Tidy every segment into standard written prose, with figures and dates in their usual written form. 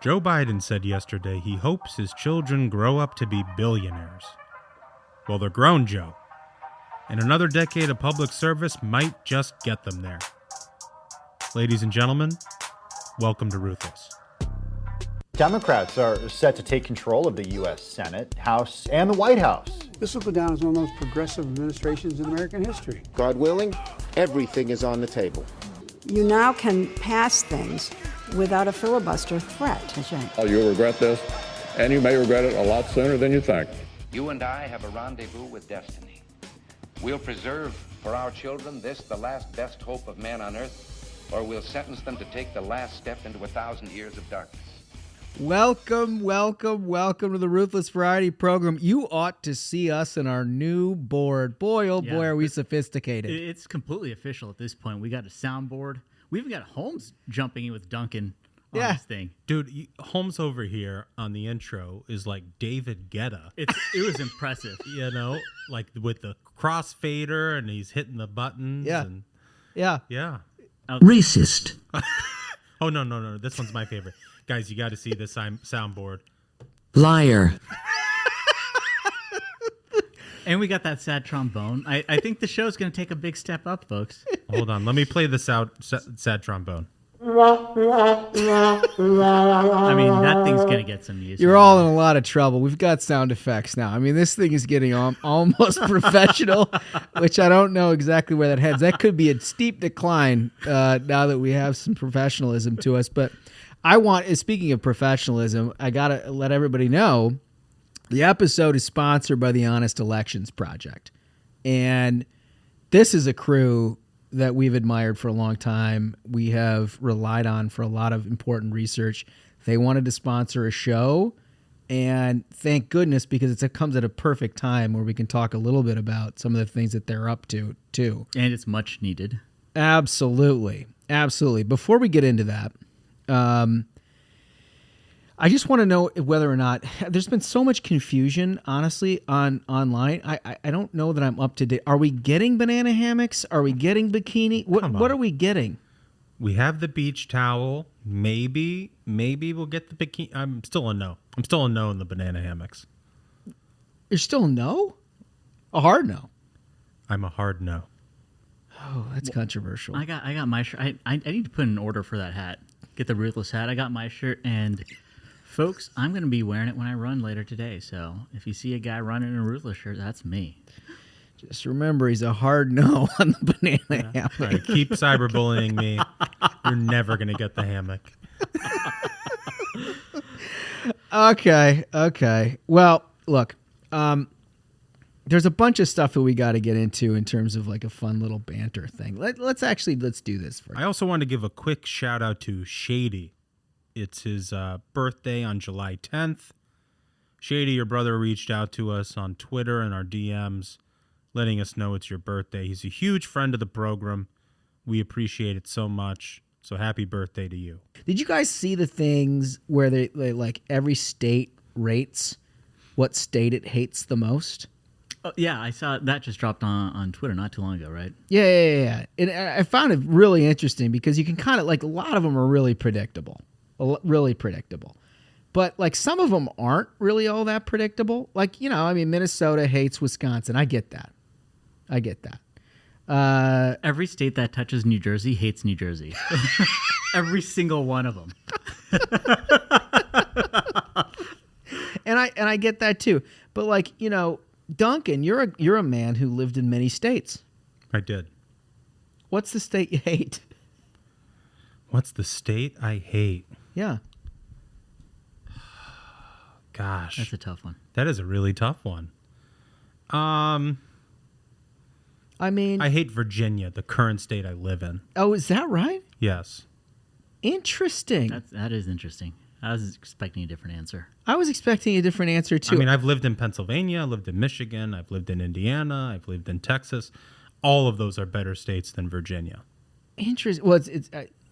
Joe Biden said yesterday he hopes his children grow up to be billionaires. Well, they're grown, Joe. And another decade of public service might just get them there. Ladies and gentlemen, welcome to Ruthless. Democrats are set to take control of the U.S. Senate, House, and the White House. This will go down as one of the most progressive administrations in American history. God willing, everything is on the table. You now can pass things without a filibuster threat. That's right. Oh, you'll regret this, and you may regret it a lot sooner than you think. You and I have a rendezvous with destiny. We'll preserve for our children this, the last best hope of man on earth, or we'll sentence them to take the last step into 1,000 years of darkness. Welcome to the Ruthless Variety Program. You ought to see us in our new board. Boy, oh boy, are we sophisticated. It's completely official at this point. We got a soundboard. We even got Holmes jumping in with Duncan on this thing. Dude, Holmes over here on the intro is like David Guetta. It was impressive. You know, like with the crossfader and he's hitting the buttons. Yeah. And, yeah. Racist. Oh, no. This one's my favorite. Guys, you got to see this soundboard. Liar. And we got that sad trombone. I think the show's going to take a big step up, folks. Hold on. Let me play the sad trombone. I mean, that thing's going to get some use. You're all in a lot of trouble. We've got sound effects now. I mean, this thing is getting almost professional, which I don't know exactly where that heads. That could be a steep decline now that we have some professionalism to us. But speaking of professionalism, I got to let everybody know the episode is sponsored by the Honest Elections Project. And this is a crew that we've admired for a long time. We have relied on for a lot of important research. They wanted to sponsor a show, and thank goodness, because it comes at a perfect time where we can talk a little bit about some of the things that they're up to, too. And it's much needed. Absolutely. Before we get into that, I just want to know whether or not there's been so much confusion, honestly, online. I don't know that I'm up to date. Are we getting banana hammocks? Are we getting bikini? What are we getting? We have the beach towel. Maybe we'll get the bikini. I'm still a no. I'm still a no in the banana hammocks. You're still a no? A hard no? I'm a hard no. Oh, that's controversial. I got my shirt. I need to put in an order for that hat. Get the Ruthless hat. I got my shirt, and folks, I'm going to be wearing it when I run later today. So if you see a guy running in a Ruthless shirt, that's me. Just remember, he's a hard no on the banana hammock. All right, keep cyberbullying me. You're never going to get the hammock. Okay. Well, look, there's a bunch of stuff that we got to get into in terms of like a fun little banter thing. Let's do this first. I also want to give a quick shout out to Shady. It's his birthday on July 10th. Shady, your brother, reached out to us on Twitter and our DMs, letting us know it's your birthday. He's a huge friend of the program. We appreciate it so much. So happy birthday to you. Did you guys see the things where they like every state rates what state it hates the most? Oh, yeah, I saw that just dropped on Twitter not too long ago, right? Yeah. And I found it really interesting because you can kind of like a lot of them are really predictable. But like some of them aren't really all that predictable. Like, Minnesota hates Wisconsin. I get that. Every state that touches New Jersey hates New Jersey. Every single one of them. And I get that too. But like, Duncan, you're a man who lived in many states. I did. What's the state you hate? What's the state I hate? Yeah. Gosh. That's a tough one. That is a really tough one. I hate Virginia, the current state I live in. Oh, is that right? Yes. Interesting. That is interesting. I was expecting a different answer. I was expecting a different answer, too. I mean, I've lived in Pennsylvania, I lived in Michigan, I've lived in Indiana, I've lived in Texas. All of those are better states than Virginia. Interesting. Well,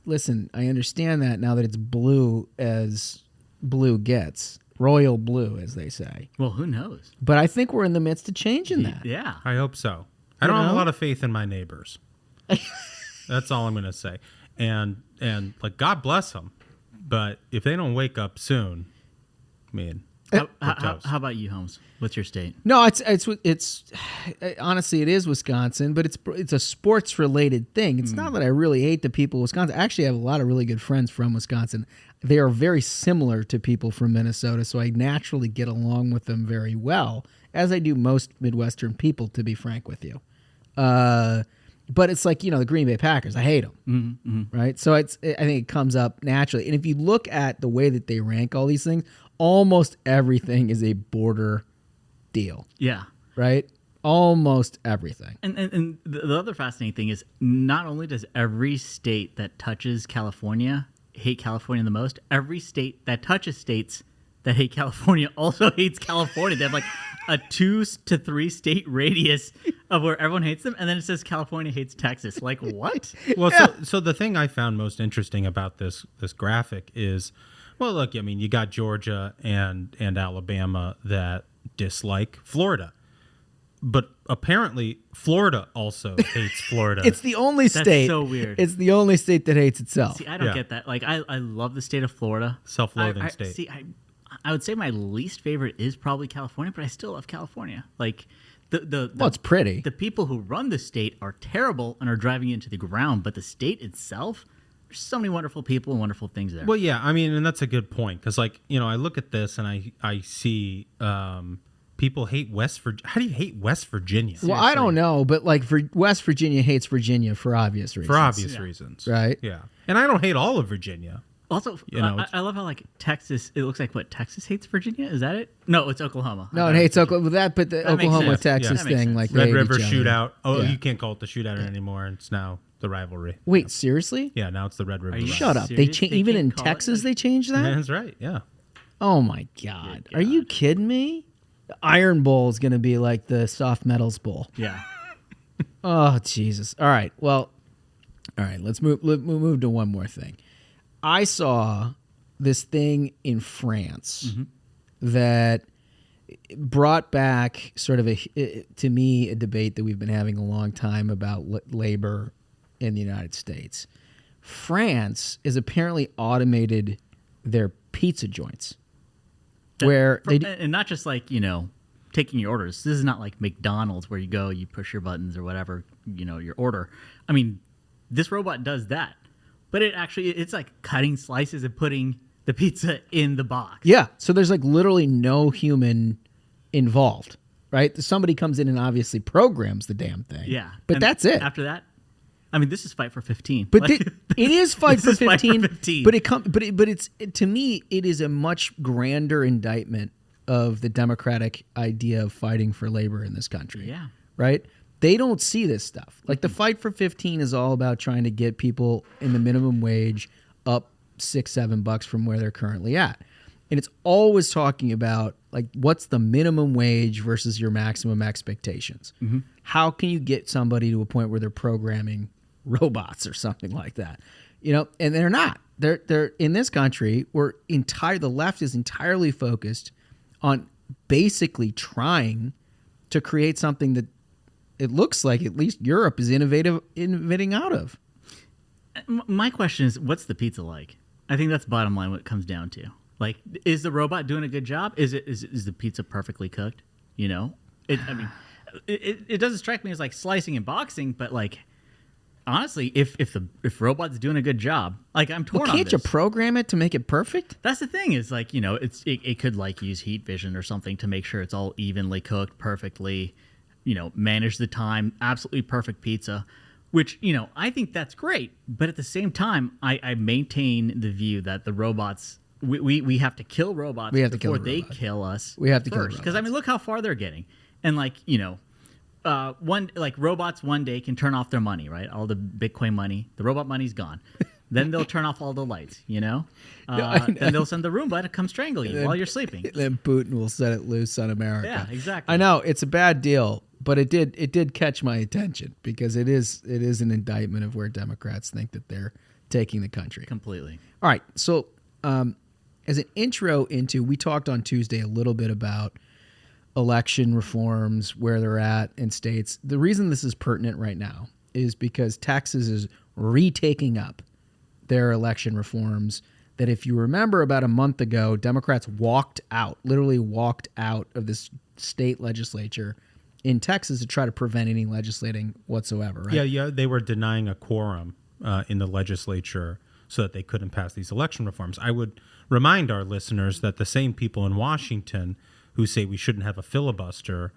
listen, I understand that now that it's blue as blue gets. Royal blue, as they say. Well, who knows? But I think we're in the midst of changing that. Yeah. I hope so. I don't have a lot of faith in my neighbors. That's all I'm going to say. And like, God bless them. But if they don't wake up soon, I mean, How about you, Holmes? What's your state? No, it's honestly it is Wisconsin, but it's a sports related thing. It's not that I really hate the people of Wisconsin. I actually have a lot of really good friends from Wisconsin. They are very similar to people from Minnesota, so I naturally get along with them very well, as I do most Midwestern people, to be frank with you. But it's like, the Green Bay Packers. I hate them, right? So I think it comes up naturally. And if you look at the way that they rank all these things, almost everything is a border deal. Yeah. Right? Almost everything. And the other fascinating thing is not only does every state that touches California hate California the most, every state that touches states that hate California also hates California. They have like a 2 to 3 state radius of where everyone hates them, and then it says California hates Texas. Like, what? Well, so the thing I found most interesting about this graphic is, well, look, I mean, you got Georgia and Alabama that dislike Florida. But apparently, Florida also hates Florida. It's the only state. That's so weird. It's the only state that hates itself. See, I don't get that. Like, I love the state of Florida. Self-loathing state. See, I would say my least favorite is probably California, but I still love California. Like, well, it's pretty. The people who run the state are terrible and are driving it into the ground, but the state itself, there's so many wonderful people and wonderful things there. Well, yeah, I mean, and that's a good point because, like, I look at this and I see people hate West Virginia. How do you hate West Virginia? Well, I don't know, but like West Virginia hates Virginia for obvious reasons. For obvious reasons, right? Yeah, and I don't hate all of Virginia. Also, I love how like Texas. It looks like Texas hates Virginia. Is that it? No, it's Oklahoma. No, it hates Oklahoma. But the Oklahoma Texas thing, like Red they River hate each other. shootout. Oh, you can't call it the shootout anymore. It's now the rivalry. Wait, seriously? Yeah, now it's the Red River. Shut up! serious? They even in Texas they changed that. That's right. Yeah. Oh my God! Are you kidding me? The Iron Bowl is going to be like the Soft Metals Bowl. Yeah. Oh Jesus! All right. Well, all right. Let's move to one more thing. I saw this thing in France that brought back sort of to me a debate that we've been having a long time about labor in the United States. France has apparently automated their pizza joints, and not just like taking your orders. This is not like McDonald's where you go, you push your buttons or whatever, your order. I mean, this robot does that, but it's like cutting slices and putting the pizza in the box. Yeah. So there's like literally no human involved, right? Somebody comes in and obviously programs the damn thing. Yeah. But and that's it. After that, I mean, this is Fight for 15. But it is Fight for 15. Fight for 15. But it's to me, it is a much grander indictment of the democratic idea of fighting for labor in this country. Yeah. Right? They don't see this stuff. Like the Fight for 15 is all about trying to get people in the minimum wage up $6-7 from where they're currently at. And it's always talking about like what's the minimum wage versus your maximum expectations. How can you get somebody to a point where they're programming robots or something like that? And they're not. They're in this country the left is entirely focused on basically trying to create something that it looks like at least Europe is innovating out of. My question is, what's the pizza like? I think that's bottom line what it comes down to. Like, is the robot doing a good job? Is the pizza perfectly cooked? It doesn't strike me as like slicing and boxing, but like honestly, if robot's doing a good job, like I'm torn on this. Can't you program it to make it perfect? That's the thing is like it could like use heat vision or something to make sure it's all evenly cooked perfectly. Manage the time, absolutely perfect pizza. Which, I think that's great. But at the same time, I maintain the view that the robots, we have to kill robots before they kill us. We have to kill robots. Because, I mean, look how far they're getting. And, like, robots one day can turn off their money, right? All the Bitcoin money. The robot money's gone. Then they'll turn off all the lights, Then they'll send the Roomba to come strangle you while you're sleeping. Then Putin will set it loose on America. Yeah, exactly. I know, it's a bad deal. But it did catch my attention because it is an indictment of where Democrats think that they're taking the country. Completely. All right. So as an intro into, we talked on Tuesday a little bit about election reforms, where they're at in states. The reason this is pertinent right now is because Texas is retaking up their election reforms that if you remember about a month ago, Democrats literally walked out of this state legislature in Texas to try to prevent any legislating whatsoever, right? Yeah, they were denying a quorum in the legislature so that they couldn't pass these election reforms. I would remind our listeners that the same people in Washington who say we shouldn't have a filibuster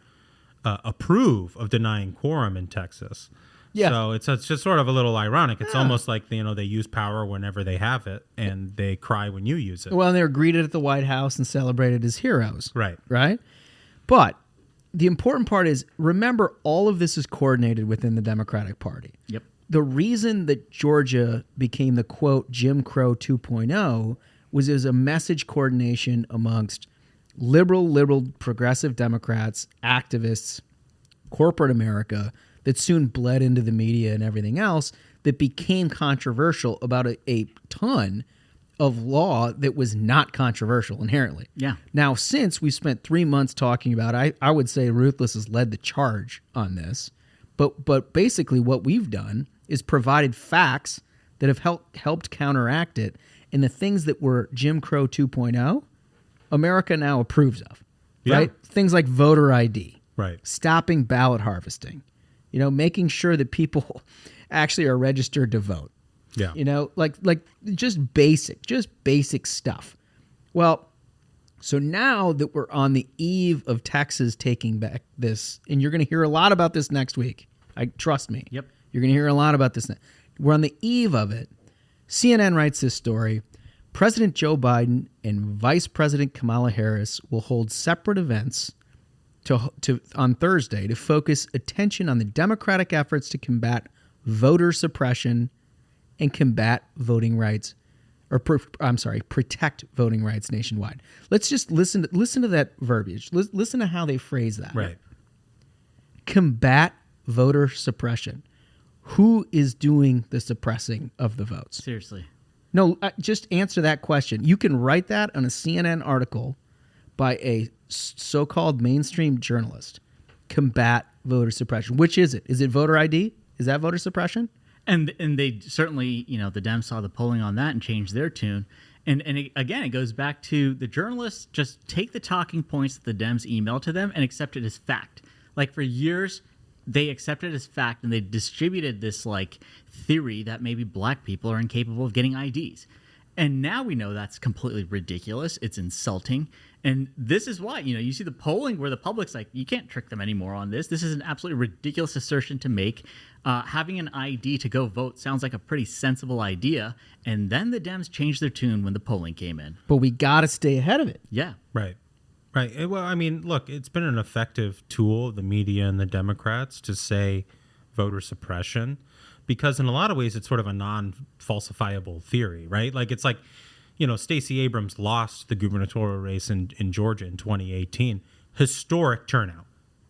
approve of denying quorum in Texas. Yeah. So it's just sort of a little ironic. It's almost like, they use power whenever they have it, and they cry when you use it. Well, and they were greeted at the White House and celebrated as heroes. Right. Right? But the important part is, remember, all of this is coordinated within the Democratic Party. Yep. The reason that Georgia became the, quote, Jim Crow 2.0 was a message coordination amongst liberal, progressive Democrats, activists, corporate America, that soon bled into the media and everything else, that became controversial about a ton of law that was not controversial inherently. Yeah. Now, since we've spent 3 months talking about, I would say Ruthless has led the charge on this, but basically what we've done is provided facts that have helped counteract it, and the things that were Jim Crow 2.0, America now approves of, right? Things like voter ID, right? Stopping ballot harvesting, making sure that people actually are registered to vote. Yeah. Like just basic stuff. Well, so now that we're on the eve of Texas taking back this, and you're going to hear a lot about this next week. Trust me. Yep. You're going to hear a lot about this. We're on the eve of it. CNN writes this story. President Joe Biden and Vice President Kamala Harris will hold separate events on Thursday to focus attention on the Democratic efforts to combat voter suppression and combat voting rights, protect voting rights nationwide. Let's just listen to that verbiage. Listen to how they phrase that. Right. Combat voter suppression. Who is doing the suppressing of the votes? Seriously. No, just answer that question. You can write that on a CNN article by a so-called mainstream journalist. Combat voter suppression. Which is it? Is it voter ID? Is that voter suppression? And they certainly, the Dems saw the polling on that and changed their tune. And again, it goes back to the journalists just take the talking points that the Dems email to them and accept it as fact. Like for years, they accepted it as fact, and they distributed this theory that maybe black people are incapable of getting IDs. And now we know that's completely ridiculous. It's insulting. And this is why, you see the polling where the public's like, you can't trick them anymore on this. This is an absolutely ridiculous assertion to make. Having an ID to go vote sounds like a pretty sensible idea. And then the Dems changed their tune when the polling came in. But we got to stay ahead of it. Yeah. Right. Right. Well, I mean, look, it's been an effective tool, the media and the Democrats, to say voter suppression, because in a lot of ways it's sort of a non-falsifiable theory, right? It's like, Stacey Abrams lost the gubernatorial race in Georgia in 2018. Historic turnout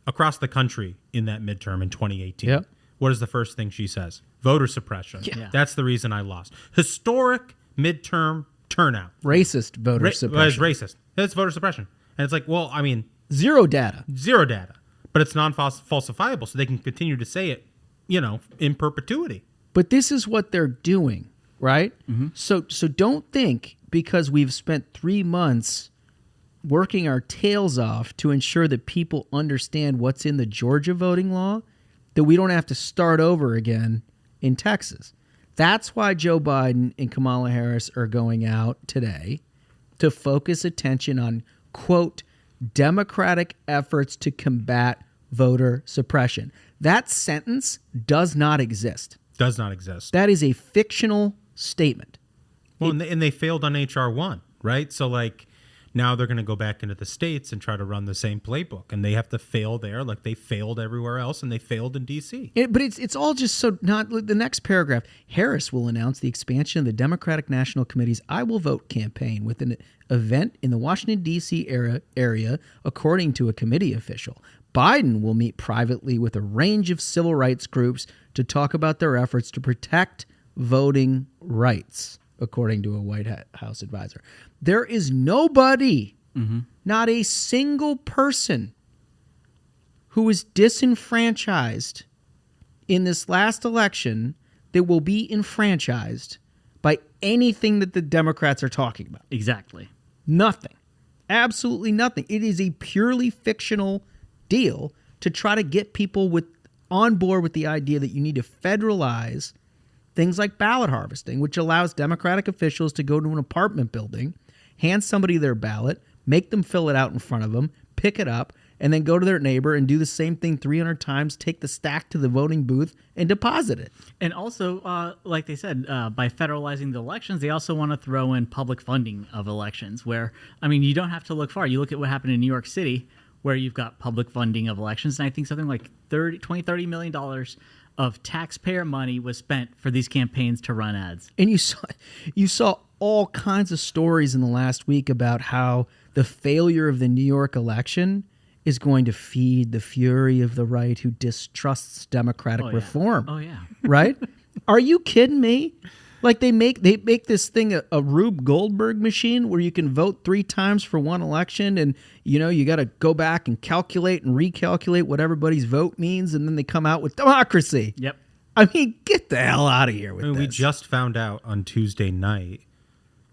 across the country in that midterm in 2018. Yep. What is the first thing she says? Voter suppression. Yeah. That's the reason I lost. Historic midterm turnout. Racist voter suppression. It's racist. It's voter suppression. And it's like, well, I mean... Zero data. But it's non-falsifiable, so they can continue to say it, in perpetuity. But this is what they're doing, right? Mm-hmm. So don't think because we've spent 3 months working our tails off to ensure that people understand what's in the Georgia voting law that we don't have to start over again in Texas. That's why Joe Biden and Kamala Harris are going out today to focus attention on, quote, Democratic efforts to combat voter suppression. That sentence does not exist. Does not exist. That is a fictional statement. Well, and they failed on H.R. 1, right? So, now they're going to go back into the states and try to run the same playbook, and they have to fail there like they failed everywhere else, and they failed in D.C. But it's all just so not... The next paragraph, Harris will announce the expansion of the Democratic National Committee's I Will Vote campaign with an event in the Washington, D.C. area, according to a committee official. Biden will meet privately with a range of civil rights groups to talk about their efforts to protect voting rights, according to a White House advisor. There is nobody, not a single person, who was disenfranchised in this last election that will be enfranchised by anything that the Democrats are talking about. Exactly. Nothing. Absolutely nothing. It is a purely fictional deal to try to get people on board with the idea that you need to federalize things like ballot harvesting, which allows Democratic officials to go to an apartment building, hand somebody their ballot, make them fill it out in front of them, pick it up, and then go to their neighbor and do the same thing 300 times, take the stack to the voting booth, and deposit it. And also, like they said, by federalizing the elections, they also want to throw in public funding of elections where, I mean, you don't have to look far. You look at what happened in New York City, where you've got public funding of elections, and I think something like $30 million of taxpayer money was spent for these campaigns to run ads. And you saw all kinds of stories in the last week about how the failure of the New York election is going to feed the fury of the right who distrusts democratic reform. Oh, yeah. Right? Are you kidding me? Like they make this thing a Rube Goldberg machine where you can vote 3 times for one election, and you got to go back and calculate and recalculate what everybody's vote means, and then they come out with democracy. Yep. I mean, get the hell out of here with this. We just found out on Tuesday night,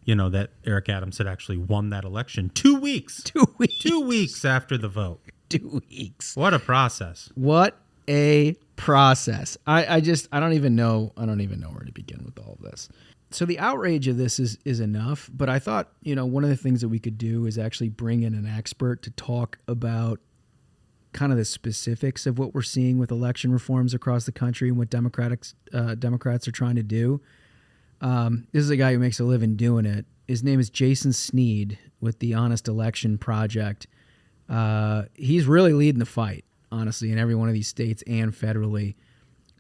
that Eric Adams had actually won that election 2 weeks. 2 weeks. 2 weeks after the vote. 2 weeks. What a process. What a process. I don't even know where to begin with all of this. So the outrage of this is enough, but I thought, one of the things that we could do is actually bring in an expert to talk about kind of the specifics of what we're seeing with election reforms across the country and what Democrats are trying to do. This is a guy who makes a living doing it. His name is Jason Sneed with the Honest Election Project. He's really leading the fight, honestly, in every one of these states and federally.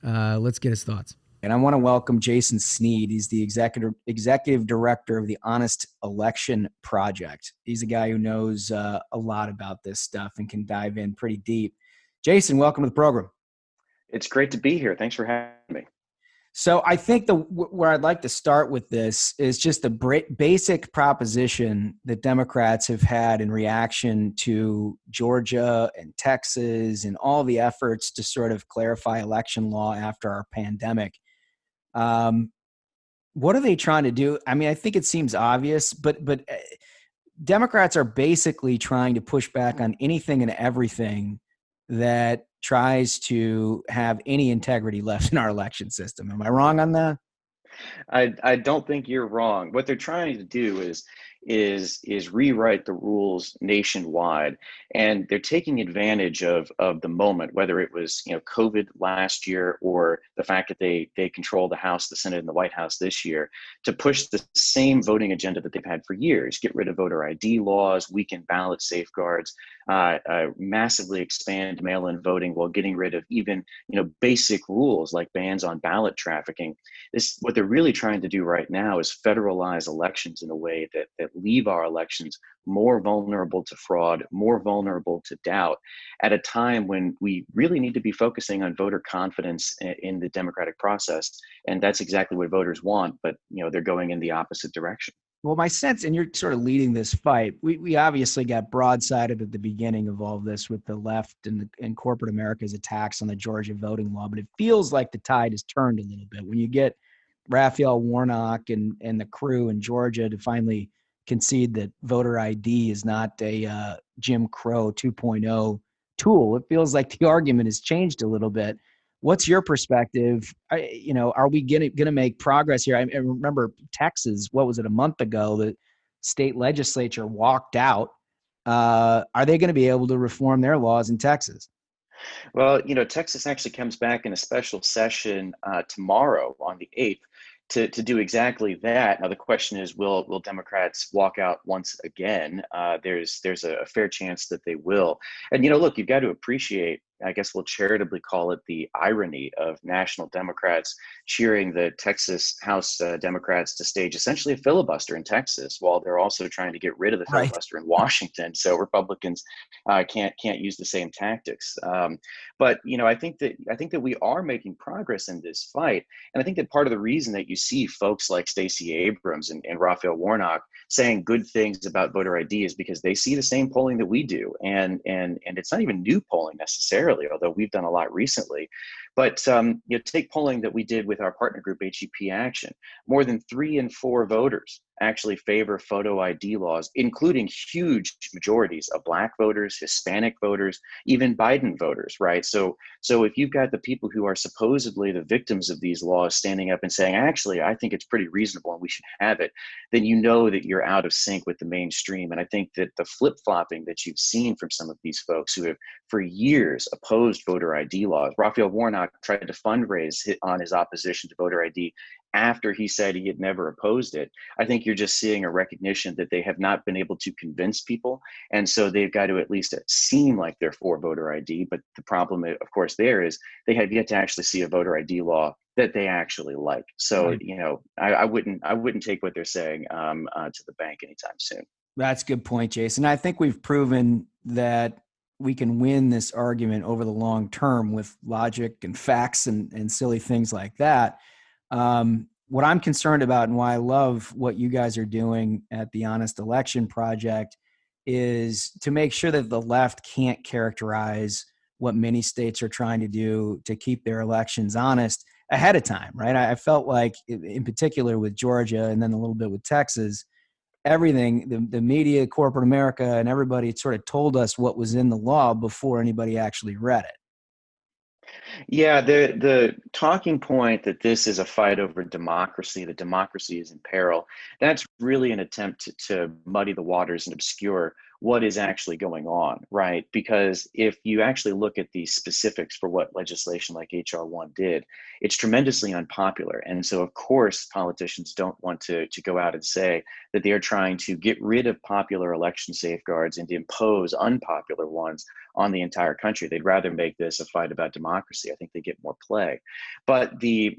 Let's get his thoughts. And I want to welcome Jason Sneed. He's the executive director of the Honest Election Project. He's a guy who knows a lot about this stuff and can dive in pretty deep. Jason, welcome to the program. It's great to be here. Thanks for having me. So I think where I'd like to start with this is just the basic proposition that Democrats have had in reaction to Georgia and Texas and all the efforts to sort of clarify election law after our pandemic. What are they trying to do? I mean, I think it seems obvious, but Democrats are basically trying to push back on anything and everything that tries to have any integrity left in our election system. Am I wrong on that? I don't think you're wrong. What they're trying to do is rewrite the rules nationwide, and they're taking advantage of the moment, whether it was COVID last year or the fact that they control the House, the Senate, and the White House this year, to push the same voting agenda that they've had for years: get rid of voter ID laws, weaken ballot safeguards, massively expand mail-in voting while getting rid of even basic rules like bans on ballot trafficking. What they're really trying to do right now is federalize elections in a way that leave our elections more vulnerable to fraud, more vulnerable to doubt, at a time when we really need to be focusing on voter confidence in the democratic process. And that's exactly what voters want, but they're going in the opposite direction. Well, my sense, and you're sort of leading this fight, we obviously got broadsided at the beginning of all this with the left and corporate America's attacks on the Georgia voting law, but it feels like the tide has turned a little bit when you get Raphael Warnock and the crew in Georgia to finally concede that voter ID is not a Jim Crow 2.0 tool. It feels like the argument has changed a little bit. What's your perspective? Are we going to make progress here? I remember Texas, what was it, a month ago, the state legislature walked out. Are they going to be able to reform their laws in Texas? Well, Texas actually comes back in a special session tomorrow on the 8th to do exactly that. Now, the question is, will Democrats walk out once again? There's a fair chance that they will. And, look, you've got to appreciate, I guess we'll charitably call it, the irony of national Democrats cheering the Texas House Democrats to stage essentially a filibuster in Texas, while they're also trying to get rid of the filibuster in Washington. So Republicans can't use the same tactics. But I think that we are making progress in this fight, and I think that part of the reason that you see folks like Stacey Abrams and Raphael Warnock saying good things about voter ID is because they see the same polling that we do, and it's not even new polling necessarily. necessarily, although we've done a lot recently. But take polling that we did with our partner group, HEP Action. More than 3 in 4 voters actually favor photo ID laws, including huge majorities of Black voters, Hispanic voters, even Biden voters, right? So if you've got the people who are supposedly the victims of these laws standing up and saying, actually, I think it's pretty reasonable and we should have it, then you know that you're out of sync with the mainstream. And I think that the flip-flopping that you've seen from some of these folks who have for years opposed voter ID laws. Raphael Warnock tried to fundraise on his opposition to voter ID after he said he had never opposed it. I think you're just seeing a recognition that they have not been able to convince people. And so they've got to at least seem like they're for voter ID. But the problem, of course, there is they have yet to actually see a voter ID law that they actually like. So, Right. I wouldn't take what they're saying to the bank anytime soon. That's a good point, Jason. I think we've proven that we can win this argument over the long term with logic and facts and silly things like that. What I'm concerned about and why I love what you guys are doing at the Honest Election Project is to make sure that the left can't characterize what many states are trying to do to keep their elections honest ahead of time, right? I felt like, in particular with Georgia and then a little bit with Texas, everything, the media, corporate America, and everybody sort of told us what was in the law before anybody actually read it. Yeah, the talking point that this is a fight over democracy, that democracy is in peril, that's really an attempt to muddy the waters and obscure what is actually going on, right? Because if you actually look at the specifics for what legislation like HR 1 did, it's tremendously unpopular. And so, of course, politicians don't want to go out and say that they are trying to get rid of popular election safeguards and to impose unpopular ones on the entire country. They'd rather make this a fight about democracy. I think they get more play. But the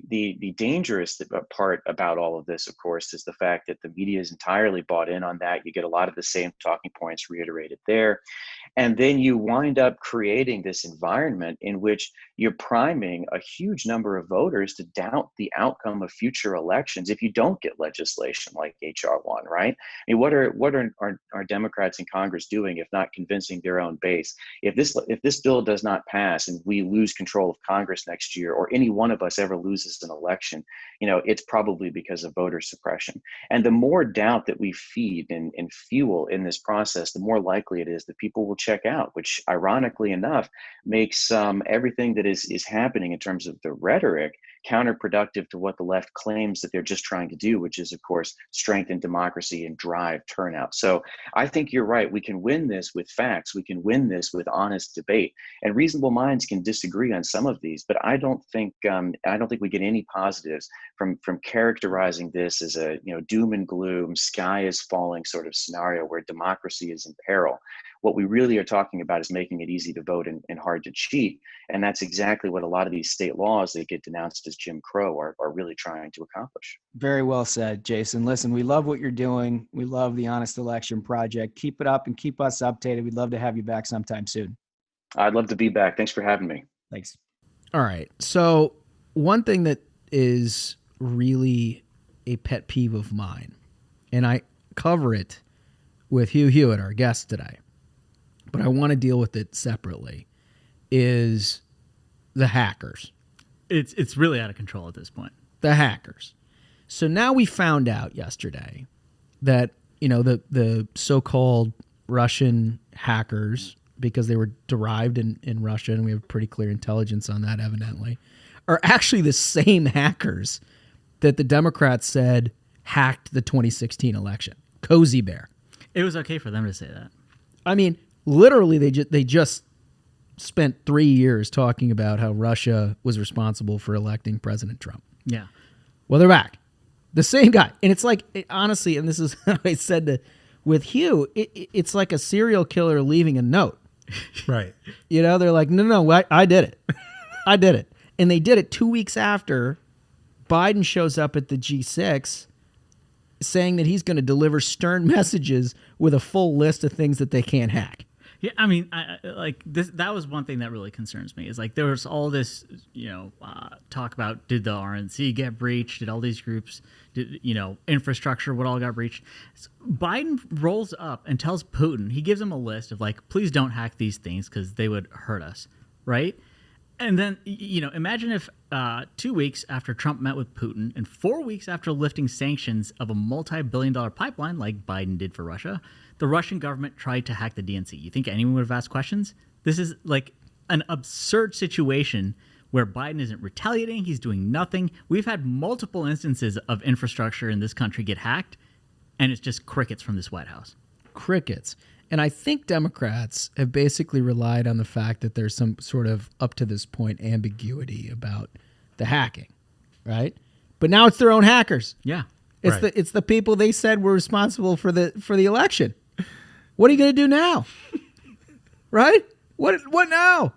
dangerous part about all of this, of course, is the fact that the media is entirely bought in on that. You get a lot of the same talking points reiterated there. And then you wind up creating this environment in which you're priming a huge number of voters to doubt the outcome of future elections if you don't get legislation like HR 1, right? I mean, what are our Democrats in Congress doing if not convincing their own base? If this bill does not pass and we lose control of Congress next year, or any one of us ever loses an election, it's probably because of voter suppression. And the more doubt that we feed and fuel in this process, the more likely it is that people will check out, which ironically enough makes everything that is happening in terms of the rhetoric counterproductive to what the left claims that they're just trying to do, which is, of course, strengthen democracy and drive turnout. So I think you're right. We can win this with facts. We can win this with honest debate. And reasonable minds can disagree on some of these, but I don't think we get any positives from characterizing this as a doom and gloom, sky is falling sort of scenario where democracy is in peril. What we really are talking about is making it easy to vote and hard to cheat. And that's exactly what a lot of these state laws that get denounced as Jim Crow are really trying to accomplish. Very well said, Jason. Listen, we love what you're doing. We love the Honest Election Project. Keep it up and keep us updated. We'd love to have you back sometime soon. I'd love to be back. Thanks for having me. Thanks. All right. So one thing that is really a pet peeve of mine, and I cover it with Hugh Hewitt, our guest today, but I want to deal with it separately, is the hackers. It's really out of control at this point. The hackers. So now we found out yesterday that, the so-called Russian hackers, because they were derived in Russia, and we have pretty clear intelligence on that evidently, are actually the same hackers that the Democrats said hacked the 2016 election. Cozy Bear. It was okay for them to say that. I mean, literally, they just spent 3 years talking about how Russia was responsible for electing President Trump. Yeah. Well, they're back. The same guy. And it's like, honestly, and this is how I said with Hugh, it's like a serial killer leaving a note. Right. They're like, no, I did it. I did it. And they did it 2 weeks after Biden shows up at the G6 saying that he's going to deliver stern messages with a full list of things that they can't hack. Yeah, I mean, that was one thing that really concerns me. Is like there was all this, talk about did the RNC get breached? Did all these groups, infrastructure, what all got breached? So Biden rolls up and tells Putin, he gives him a list of like, please don't hack these things because they would hurt us. right? And then, imagine if 2 weeks after Trump met with Putin and 4 weeks after lifting sanctions of a multi-billion-dollar pipeline like Biden did for Russia, the Russian government tried to hack the DNC. You think anyone would have asked questions? This is like an absurd situation where Biden isn't retaliating. He's doing nothing. We've had multiple instances of infrastructure in this country get hacked, and it's just crickets from this White House. Crickets. And I think Democrats have basically relied on the fact that there's some sort of, up to this point, ambiguity about the hacking, right? But now it's their own hackers. Yeah. It's the people they said were responsible for the election. What are you going to do now? Right? What now?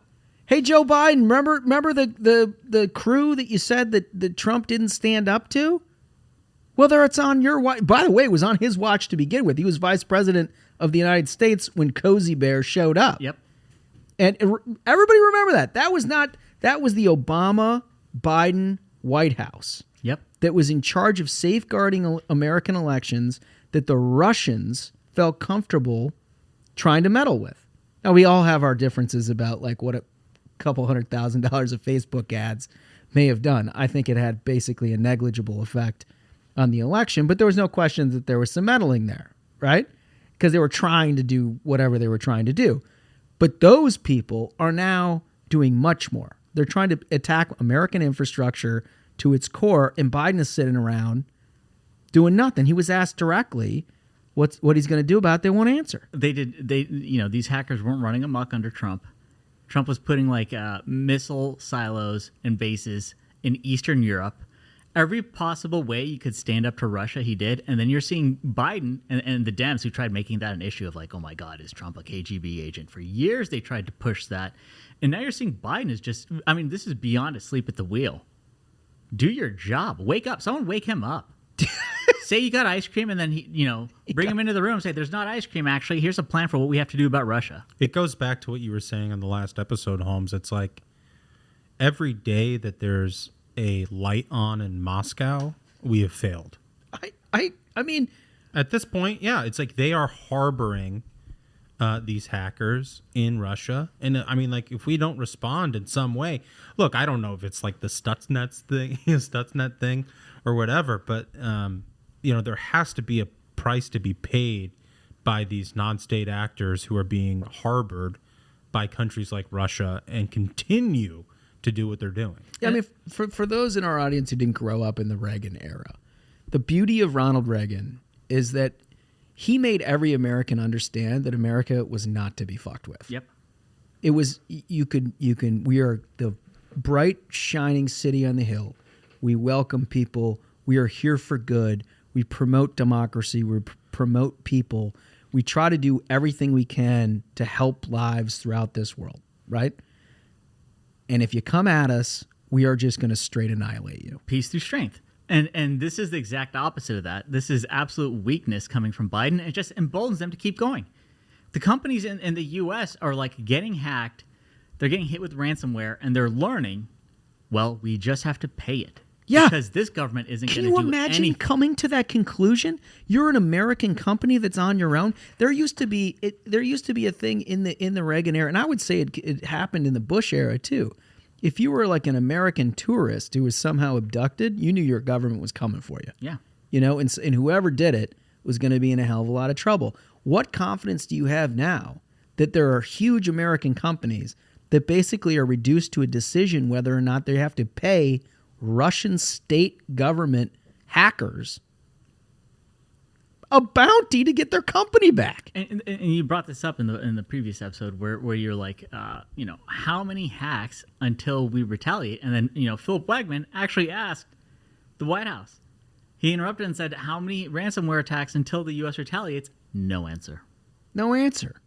Hey, Joe Biden, remember the crew that you said that Trump didn't stand up to? Well, it's on your watch. By the way, it was on his watch to begin with. He was vice president of the United States when Cozy Bear showed up. Yep. And everybody remember that. That was the Obama Biden White House. Yep. That was in charge of safeguarding American elections that the Russians felt comfortable trying to meddle with. Now, we all have our differences about like what a couple $100,000 of Facebook ads may have done. I think it had basically a negligible effect on the election, but there was no question that there was some meddling there, right? Because they were trying to do whatever they were trying to do. But those people are now doing much more. They're trying to attack American infrastructure to its core, and Biden is sitting around doing nothing. He was asked directly what he's going to do about it. They won't answer. These hackers weren't running amok under Trump. Trump was putting like missile silos and bases in Eastern Europe. Every possible way you could stand up to Russia, he did. And then you're seeing Biden and the Dems who tried making that an issue of like, oh my God, is Trump a KGB agent? For years, they tried to push that. And now you're seeing Biden is just, this is beyond asleep at the wheel. Do your job. Wake up. Someone wake him up. Say you got ice cream and then, bring him into the room and say, there's not ice cream, actually. Here's a plan for what we have to do about Russia. It goes back to what you were saying on the last episode, Holmes. It's like every day that there's a light on in Moscow, we have failed. I mean, at this point, yeah, it's like they are harboring these hackers in Russia. And if we don't respond in some way, look, I don't know if it's like the Stuxnet thing or whatever, but there has to be a price to be paid by these non-state actors who are being harbored by countries like Russia and continue to do what they're doing. Yeah, for those in our audience who didn't grow up in the Reagan era, the beauty of Ronald Reagan is that he made every American understand that America was not to be fucked with. Yep. It was, we are the bright, shining city on the hill. We welcome people. We are here for good. We promote democracy. We promote people. We try to do everything we can to help lives throughout this world, right? And if you come at us, we are just going to straight annihilate you. Peace through strength. And this is the exact opposite of that. This is absolute weakness coming from Biden. It just emboldens them to keep going. The companies in the U.S. are like getting hacked. They're getting hit with ransomware, and they're learning, well, we just have to pay it. Yeah. Because this government isn't going to do anything. anything. Can you imagine coming to that conclusion? You're an American company that's on your own. There used to be a thing in the Reagan era, and I would say it happened in the Bush era too. If you were like an American tourist who was somehow abducted, you knew your government was coming for you. Yeah. And whoever did it was going to be in a hell of a lot of trouble. What confidence do you have now that there are huge American companies that basically are reduced to a decision whether or not they have to pay Russian state government hackers a bounty to get their company back? And you brought this up in the previous episode where you're like, how many hacks until we retaliate? And then, Philip Wegman actually asked the White House. He interrupted and said, how many ransomware attacks until the U.S. retaliates? No answer. No answer.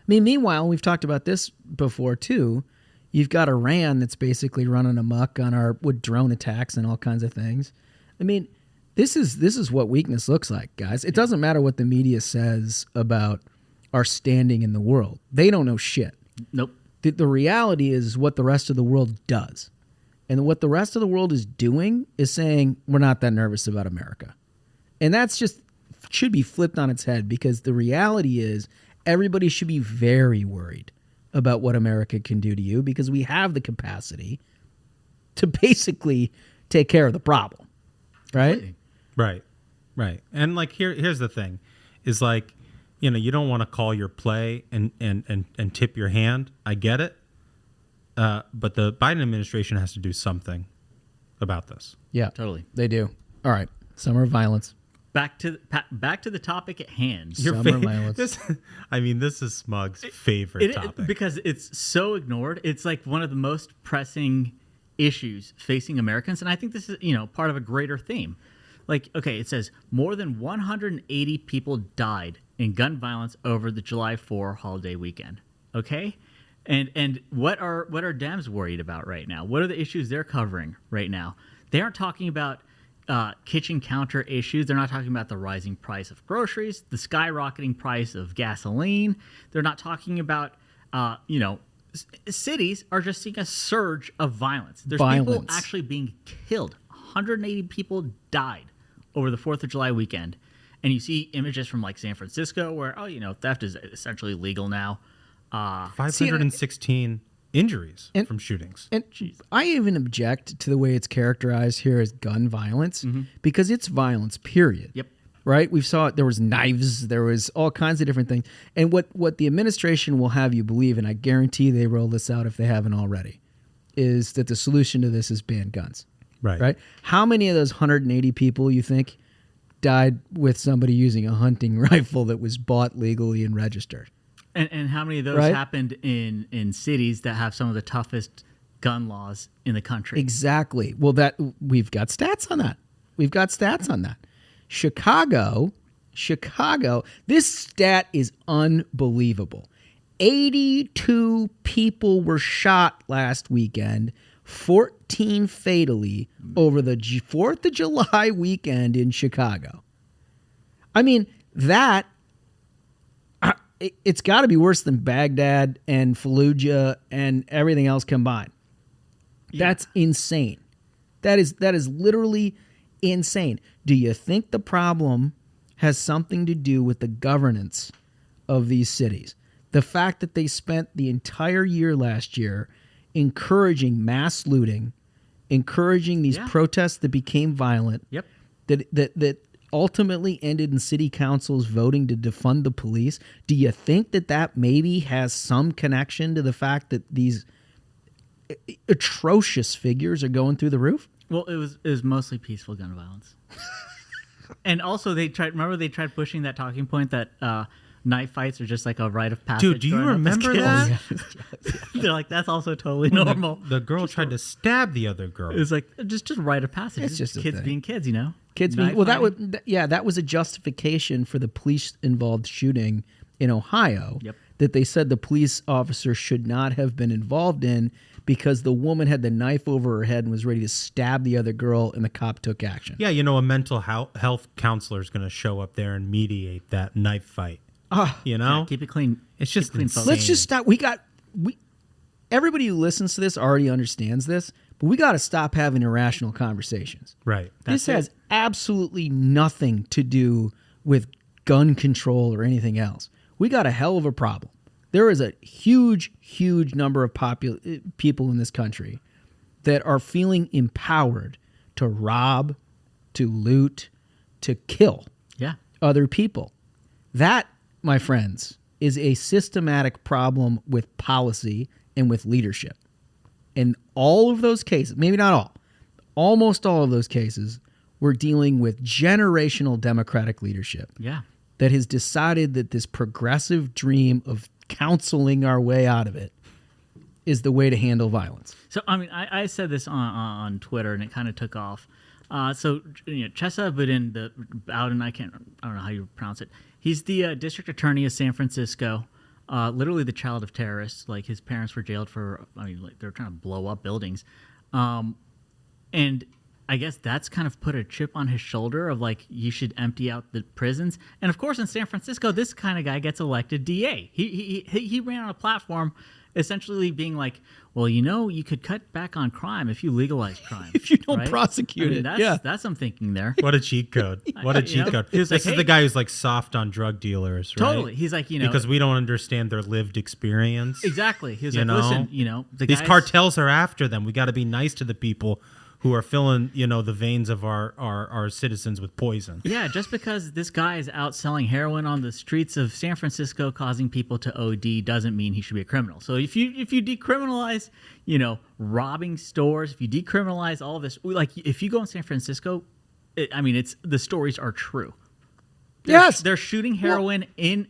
Meanwhile, we've talked about this before too. You've got Iran that's basically running amok on with drone attacks and all kinds of things. This is what weakness looks like, guys. It doesn't matter what the media says about our standing in the world. They don't know shit. Nope. The reality is what the rest of the world does. And what the rest of the world is doing is saying, we're not that nervous about America. And that's just should be flipped on its head, because the reality is everybody should be very worried about what America can do to you because we have the capacity to basically take care of the problem, right? Right. And like here's the thing, is like, you know, you don't want to call your play and tip your hand. I get it, but the Biden administration has to do something about this. Yeah, Totally. They do. All right, summer of violence. Back to the topic at hand. Summer violence. This is Smug's favorite topic because it's so ignored. It's like one of the most pressing issues facing Americans, and I think this is, you know, part of a greater theme. Like, okay, it says more than 180 people died in gun violence over the July 4 holiday weekend. Okay, and what are Dems worried about right now? What are the issues they're covering right now? They aren't talking about kitchen counter issues. They're not talking about the rising price of groceries, the skyrocketing price of gasoline. They're not talking about, cities are just seeing a surge of violence. There's people actually being killed. 180 people died over the 4th of July weekend. And you see images from like San Francisco where, theft is essentially legal now. 516 injuries from shootings. And I even object to the way it's characterized here as gun violence because it's violence, period. Yep. Right? We saw it. There was knives. There was all kinds of different things. And what the administration will have you believe, and I guarantee they roll this out if they haven't already, is that the solution to this is ban guns. Right? How many of those 180 people you think died with somebody using a hunting rifle that was bought legally and registered? And how many of those happened in cities that have some of the toughest gun laws in the country? Exactly. Well, we've got stats on that. Chicago, this stat is unbelievable. 82 people were shot last weekend, 14 fatally over the 4th of July weekend in Chicago. I mean, that... it's got to be worse than Baghdad and Fallujah and everything else combined. Yeah. That's insane. That is literally insane. Do you think the problem has something to do with the governance of these cities? The fact that they spent the entire year last year encouraging mass looting, encouraging these protests that became violent, that ultimately ended in city councils voting to defund the police. Do you think that maybe has some connection to the fact that these atrocious figures are going through the roof? Well, it was mostly peaceful gun violence. And also they tried pushing that talking point that knife fights are just like a rite of passage. Dude, do you remember that? They're like, that's also totally normal. The girl tried to stab the other girl. It's like just rite of passage. It's just kids being kids, Kids being, that was a justification for the police involved shooting in Ohio. Yep. That they said the police officer should not have been involved in because the woman had the knife over her head and was ready to stab the other girl, and the cop took action. Yeah, a mental health counselor is going to show up there and mediate that knife fight. Yeah, keep it clean. It's just clean. Let's just stop. Everybody who listens to this already understands this, but we got to stop having irrational conversations. Right. This has absolutely nothing to do with gun control or anything else. We got a hell of a problem. There is a huge, huge number of people in this country that are feeling empowered to rob, to loot, to kill other people. That, my friends, is a systematic problem with policy and with leadership. In all of those cases, maybe not all, almost all of those cases, we're dealing with generational Democratic leadership that has decided that this progressive dream of counseling our way out of it is the way to handle violence. So, I mean, I said this on Twitter, and it kind of took off. Chesa Boudin, I don't know how you pronounce it. He's the district attorney of San Francisco, literally the child of terrorists. Like, his parents were jailed for, they're trying to blow up buildings. And I guess that's kind of put a chip on his shoulder of like, you should empty out the prisons. And of course, in San Francisco, this kind of guy gets elected DA. He ran on a platform essentially being like, well, you could cut back on crime if you legalize crime. If you don't right? prosecute it. That's some thinking there. What a cheat code. What a cheat code. This is the guy who's like soft on drug dealers, right? Totally. He's like, because we don't understand their lived experience. Exactly. He was like, listen, these cartels are after them. We got to be nice to the people who are filling, the veins of our citizens with poison. Yeah, just because this guy is out selling heroin on the streets of San Francisco causing people to OD doesn't mean he should be a criminal. So if you decriminalize, robbing stores, if you decriminalize all of this, like if you go in San Francisco, the stories are true. They're shooting heroin in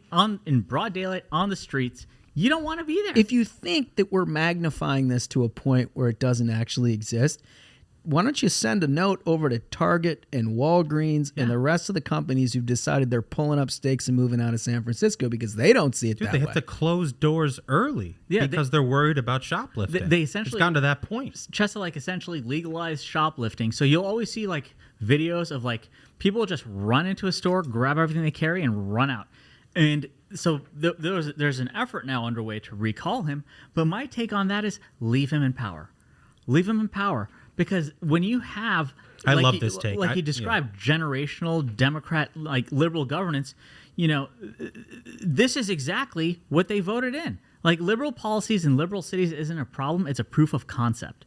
broad daylight on the streets. You don't want to be there. If you think that we're magnifying this to a point where it doesn't actually exist, why don't you send a note over to Target and Walgreens and the rest of the companies who've decided they're pulling up stakes and moving out of San Francisco because they don't see it that way. They have to close doors early because they're worried about shoplifting. They essentially it's gotten to that point. Just to like essentially legalize shoplifting. So you'll always see like videos of like people just run into a store, grab everything they carry, and run out. And so there's an effort now underway to recall him. But my take on that is leave him in power. Leave him in power. Because when you have, I love this take. Like you described, generational Democrat, like liberal governance, this is exactly what they voted in. Like liberal policies in liberal cities isn't a problem; it's a proof of concept.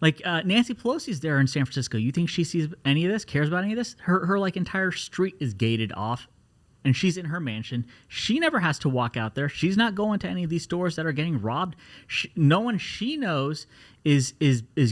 Like Nancy Pelosi's there in San Francisco. You think she sees any of this? Cares about any of this? Her like entire street is gated off, and she's in her mansion. She never has to walk out there. She's not going to any of these stores that are getting robbed. No one she knows is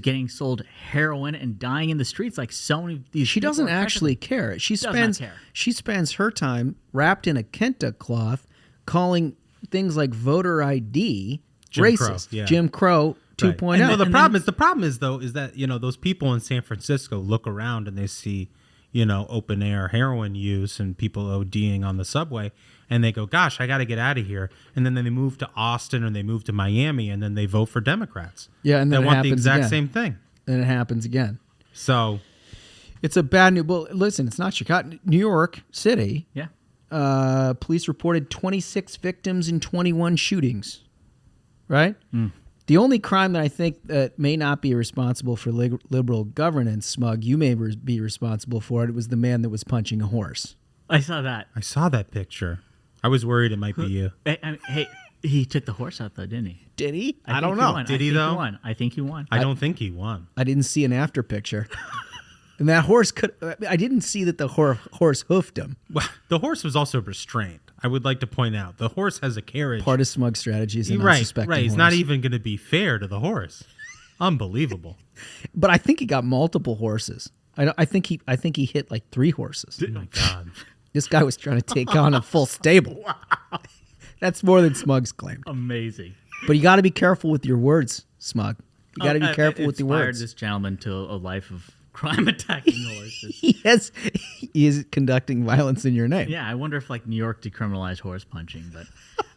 getting sold heroin and dying in the streets like so many of these. She doesn't actually care. She spends her time wrapped in a kente cloth, calling things like voter ID racist. Jim Crow 2.0. Right. The problem is that those people in San Francisco look around and they see open air heroin use and people ODing on the subway. And they go, gosh, I got to get out of here. And then they move to Austin or they move to Miami and then they vote for Democrats. Yeah, and then they it want the happens exact again. same thing. And it happens again. So it's a bad news. Well, listen, it's not Chicago. New York City. Yeah. Police reported 26 victims in 21 shootings. Right? The only crime that I think that may not be responsible for liberal governance, Smug, you may be responsible for it. It was the man that was punching a horse. I saw that. I saw that picture. I was worried it might be you. Hey, he took the horse out though, didn't he? Did he? I don't know. Did he though? I think he won. I don't think he won. I didn't see an after picture. And that horse I didn't see that the horse hoofed him. Well, the horse was also restrained. I would like to point out the horse has a carriage. Part of Smug strategies and right. unsuspecting He's horse. not even going to be fair to the horse. Unbelievable. But I think he got multiple horses. I think he hit like 3 horses. Oh my God. This guy was trying to take on a full stable. Wow. That's more than Smug's claimed. Amazing. But you got to be careful with your words, Smug. You got to be careful with your words. Inspired this gentleman to a life of crime attacking horses. He is conducting violence in your name. Yeah, I wonder if like New York decriminalized horse punching, but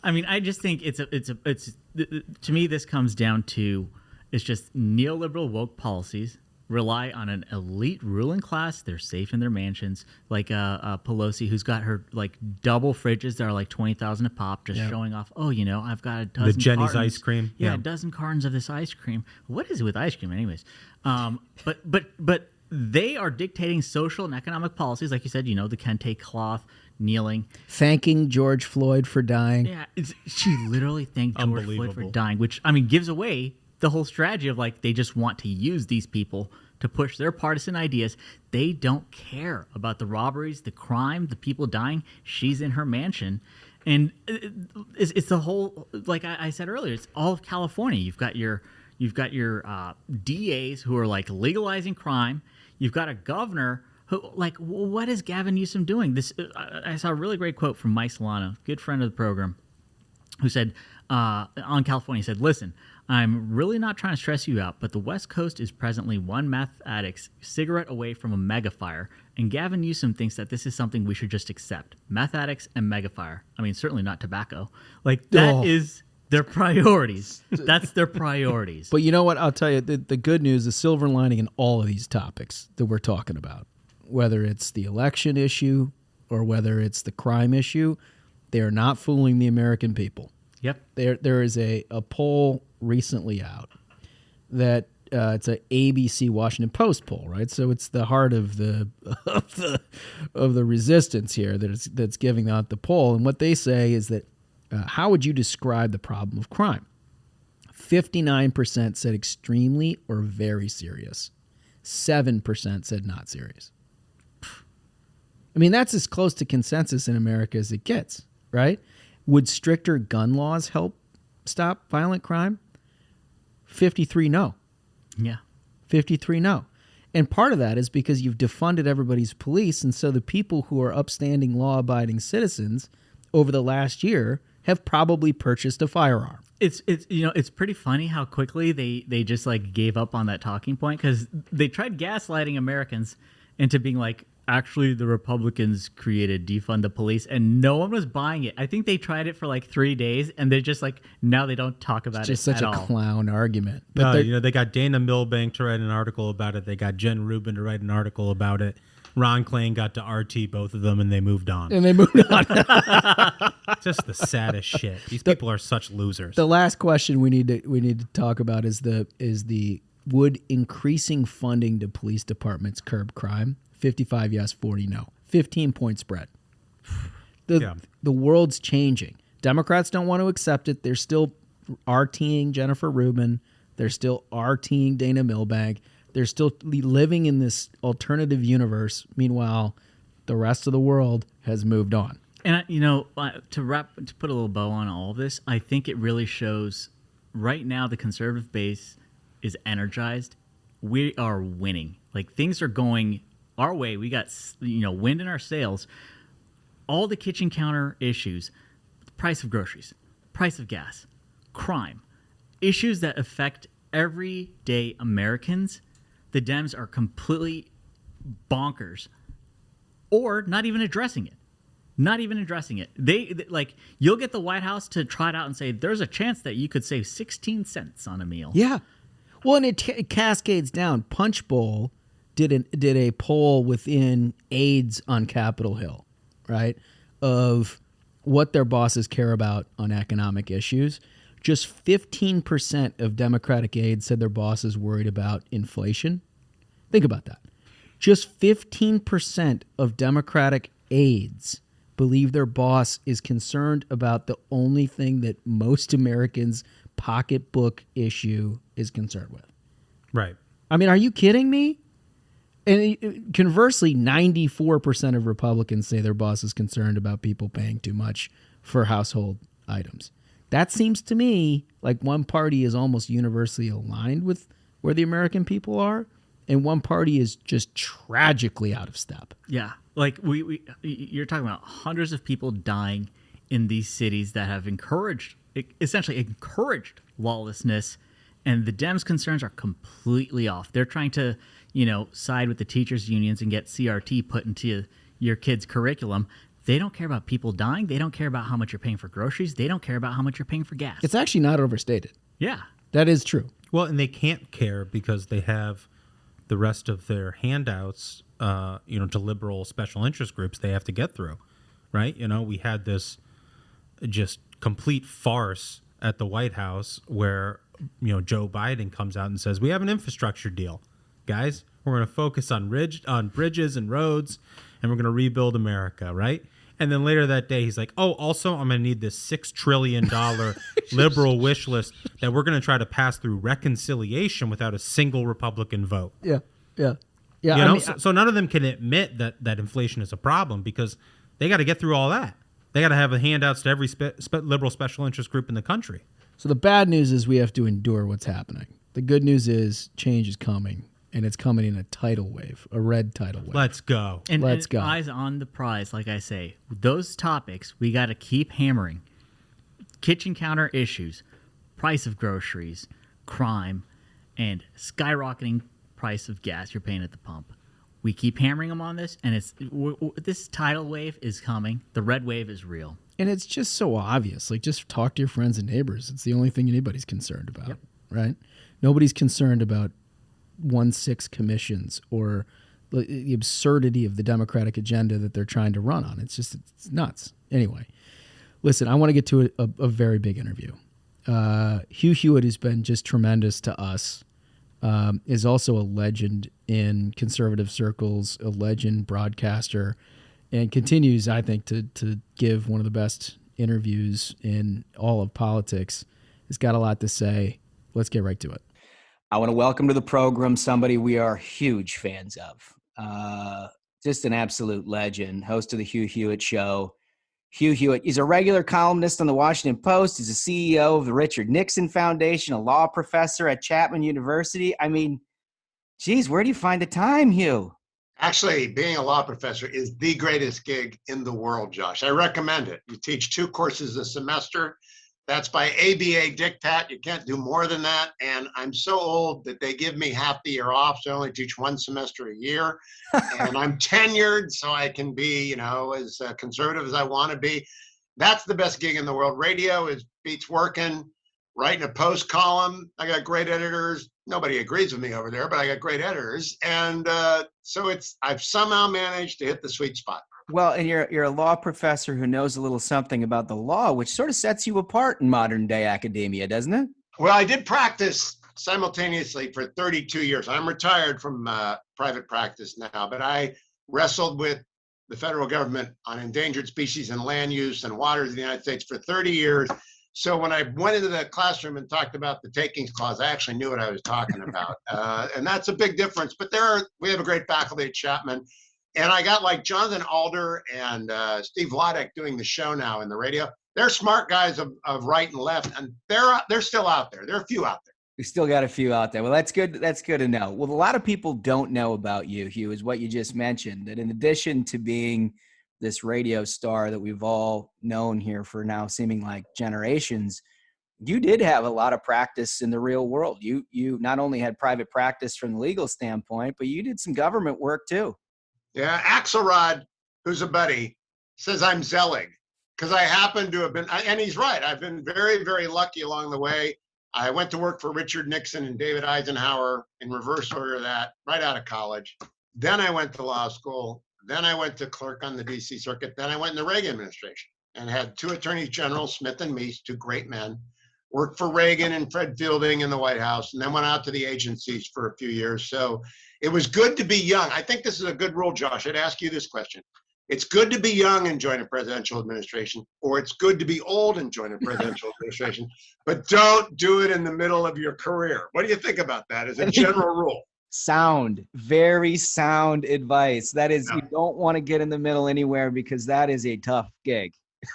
I just think it's to me this comes down to it's just neoliberal woke policies rely on an elite ruling class. They're safe in their mansions, like Pelosi, who's got her like double fridges that are like $20,000 a pop, just showing off. Oh, I've got a dozen. The Jenny's cartons. ice cream. Yeah, a dozen cartons of this ice cream. What is it with ice cream, anyways? But they are dictating social and economic policies, like you said. The kente cloth, kneeling, thanking George Floyd for dying. Yeah, she literally thanked George Floyd for dying, which gives away the whole strategy of like they just want to use these people to push their partisan ideas. They don't care about the robberies, the crime, the people dying. She's in her mansion. And it's the whole, like I said earlier, it's all of California. You've got your DAs who are like legalizing crime. You've got a governor who, like, what is Gavin Newsom doing? This I saw a really great quote from Mike Solano, good friend of the program, who said on California, he said, listen, I'm really not trying to stress you out, but the West Coast is presently one meth addict's cigarette away from a mega fire, and Gavin Newsom thinks that this is something we should just accept. Meth addicts and mega fire. Certainly not tobacco. Like, that is Their priorities. That's their priorities. But you know what? I'll tell you, the good news, the silver lining in all of these topics that we're talking about, whether it's the election issue or whether it's the crime issue, they are not fooling the American people. Yep. There is a poll recently out that it's a ABC Washington Post poll, right? So it's the heart of the resistance here that's giving out the poll. And what they say is that how would you describe the problem of crime? 59% said extremely or very serious. 7% said not serious. I mean, that's as close to consensus in America as it gets, right? Would stricter gun laws help stop violent crime? 53 no. Yeah. 53 no. And part of that is because you've defunded everybody's police, and so the people who are upstanding, law-abiding citizens over the last year have probably purchased a firearm. It's it's pretty funny how quickly they just like gave up on that talking point, because they tried gaslighting Americans into being like, actually the Republicans created defund the police, and no one was buying it. I think they tried it for like 3 days, and they're just like, now they don't talk about it. It's just such a clown argument. But they got Dana Milbank to write an article about it. They got Jen Rubin to write an article about it. Ron Klain got to RT both of them, and they moved on. Just the saddest shit. These people are such losers. The last question we need to talk about is the would increasing funding to police departments curb crime? 55 yes, 40 no. 15-point spread. The world's changing. Democrats don't want to accept it. They're still RTing Jennifer Rubin. They're still RTing Dana Milbank. They're still living in this alternative universe. Meanwhile, the rest of the world has moved on. And to put a little bow on all of this, I think it really shows right now the conservative base is energized. We are winning. Like, things are going our way. We got wind in our sails. All the kitchen counter issues, the price of groceries, price of gas, crime, issues that affect everyday Americans, the Dems are completely bonkers, or not even addressing it. Not even addressing it. They like, you'll get the White House to trot out and say there's a chance that you could save 16 cents on a meal. Yeah. Well, and it cascades down. Punch Bowl did a poll within aides on Capitol Hill, right, of what their bosses care about on economic issues. Just 15% of Democratic aides said their bosses worried about inflation. Think about that. Just 15% of Democratic aides believe their boss is concerned about the only thing that most Americans' pocketbook issue is concerned with. Right. I mean, are you kidding me? And conversely, 94% of Republicans say their boss is concerned about people paying too much for household items. That seems to me like one party is almost universally aligned with where the American people are, and one party is just tragically out of step. Yeah. Like, you're talking about hundreds of people dying in these cities that have essentially encouraged lawlessness, and the Dems' concerns are completely off. They're trying to, side with the teachers' unions and get CRT put into your kids' curriculum. They don't care about people dying. They don't care about how much you're paying for groceries. They don't care about how much you're paying for gas. It's actually not overstated. Yeah. That is true. Well, and they can't care because they have the rest of their handouts, to liberal special interest groups they have to get through, right? We had this just complete farce at the White House where, Joe Biden comes out and says, we have an infrastructure deal. Guys, we're going to focus on bridges and roads, and we're going to rebuild America, right? And then later that day, he's like, oh, also, I'm going to need this $6 trillion liberal wish list that we're going to try to pass through reconciliation without a single Republican vote. Yeah. So none of them can admit that inflation is a problem because they got to get through all that. They got to have the handouts to every liberal special interest group in the country. So the bad news is we have to endure what's happening. The good news is change is coming, and it's coming in a tidal wave, a red tidal wave. Let's go. Let's go. Eyes on the prize, like I say. Those topics, we got to keep hammering. Kitchen counter issues, price of groceries, crime, and skyrocketing price of gas you're paying at the pump. We keep hammering them on this, and this tidal wave is coming. The red wave is real. And it's just so obvious. Like, just talk to your friends and neighbors. It's the only thing anybody's concerned about, right? Nobody's concerned about 1/6 commissions or the absurdity of the Democratic agenda that they're trying to run on. It's nuts. Anyway, listen, I want to get to a very big interview. Hugh Hewitt has been just tremendous to us. Is also a legend in conservative circles, a legend broadcaster, and continues, I think, to give one of the best interviews in all of politics. He's got a lot to say. Let's get right to it. I want to welcome to the program somebody we are huge fans of. Just an absolute legend, host of the Hugh Hewitt Show. Hugh Hewitt, he's a regular columnist on the Washington Post. He's the CEO of the Richard Nixon Foundation, a law professor at Chapman University. I mean, geez, where do you find the time, Hugh? Actually, being a law professor is the greatest gig in the world, Josh. I recommend it. You teach 2 courses a semester. That's by ABA diktat. You can't do more than that. And I'm so old that they give me half the year off, so I only teach 1 semester a year. And I'm tenured, so I can be, as conservative as I want to be. That's the best gig in the world. Radio beats working, writing a Post column. I got great editors. Nobody agrees with me over there, but I got great editors. And so I've somehow managed to hit the sweet spot. Well, and you're a law professor who knows a little something about the law, which sort of sets you apart in modern day academia, doesn't it? Well, I did practice simultaneously for 32 years. I'm retired from private practice now, but I wrestled with the federal government on endangered species and land use and waters of the United States for 30 years. So when I went into the classroom and talked about the takings clause, I actually knew what I was talking about. And that's a big difference. But we have a great faculty at Chapman. And I got like Jonathan Alder and Steve Vladek doing the show now in the radio. They're smart guys of right and left, and they're still out there. There are a few out there. We still got a few out there. Well, that's good. That's good to know. Well, a lot of people don't know about you, Hugh, is what you just mentioned. That in addition to being this radio star that we've all known here for now seeming like generations, you did have a lot of practice in the real world. You not only had private practice from the legal standpoint, but you did some government work too. Yeah, Axelrod, who's a buddy, says I'm Zelig because I happen to have been, and he's right. I've been very, very lucky along the way. I went to work for Richard Nixon and David Eisenhower in reverse order of that right out of college. Then I went to law school. Then I went to clerk on the DC circuit. Then I went in the Reagan administration and had 2 attorneys general, Smith and Meese, 2 great men. Worked for Reagan and Fred Fielding in the White House, and then went out to the agencies for a few years. So it was good to be young. I think this is a good rule, Josh. I'd ask you this question. It's good to be young and join a presidential administration, or it's good to be old and join a presidential administration, but don't do it in the middle of your career. What do you think about that as a general rule? Sound, very sound advice. That is, You don't want to get in the middle anywhere because that is a tough gig.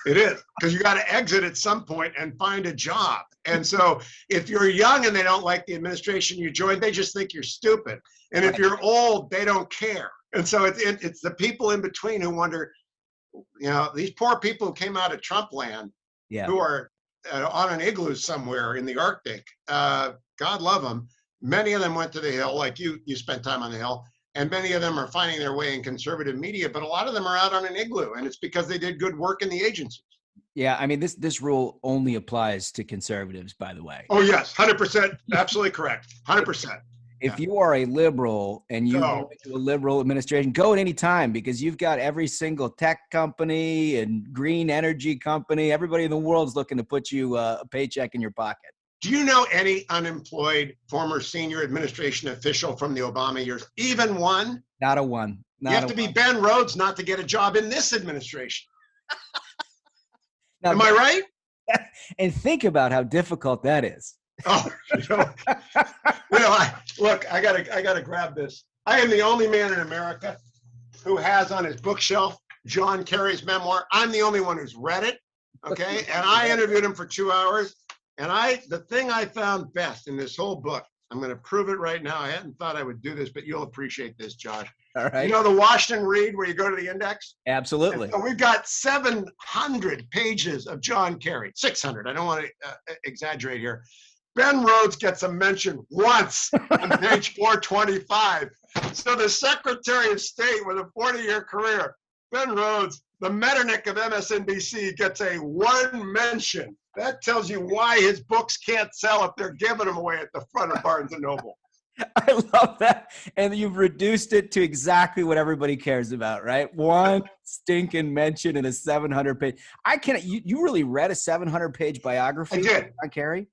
It is, because you got to exit at some point and find a job. And so if you're young and they don't like the administration you joined, they just think you're stupid. And if you're old, they don't care. And so it's the people in between who wonder, these poor people who came out of Trump land, who are on an igloo somewhere in the Arctic. God love them. Many of them went to the Hill, like you spent time on the Hill. And many of them are finding their way in conservative media, but a lot of them are out on an igloo, and it's because they did good work in the agencies. Yeah, I mean, this rule only applies to conservatives, by the way. Oh, yes, 100%. Absolutely correct. 100%. If you are a liberal and you go into a liberal administration, go at any time because you've got every single tech company and green energy company. Everybody in the world is looking to put you a paycheck in your pocket. Do you know any unemployed former senior administration official from the Obama years? Even one? Not a one. You have to be Ben Rhodes not to get a job in this administration. Am I right? And think about how difficult that is. Oh, look, I gotta grab this. I am the only man in America who has on his bookshelf John Kerry's memoir. I'm the only one who's read it. Okay, and I interviewed him for 2 hours. And the thing I found best in this whole book, I'm going to prove it right now. I hadn't thought I would do this, but you'll appreciate this, Josh. All right. You know the Washington Read where you go to the index? Absolutely. So we've got 700 pages of John Kerry. 600. I don't want to exaggerate here. Ben Rhodes gets a mention once on page 425. So the Secretary of State with a 40-year career, Ben Rhodes the Metternich of MSNBC gets a 1 mention. That tells you why his books can't sell if they're giving them away at the front of Barnes & Noble. I love that. And you've reduced it to exactly what everybody cares about, right? 1 stinking mention in a 700-page. I can't. You really read a 700-page biography? I did. John Kerry?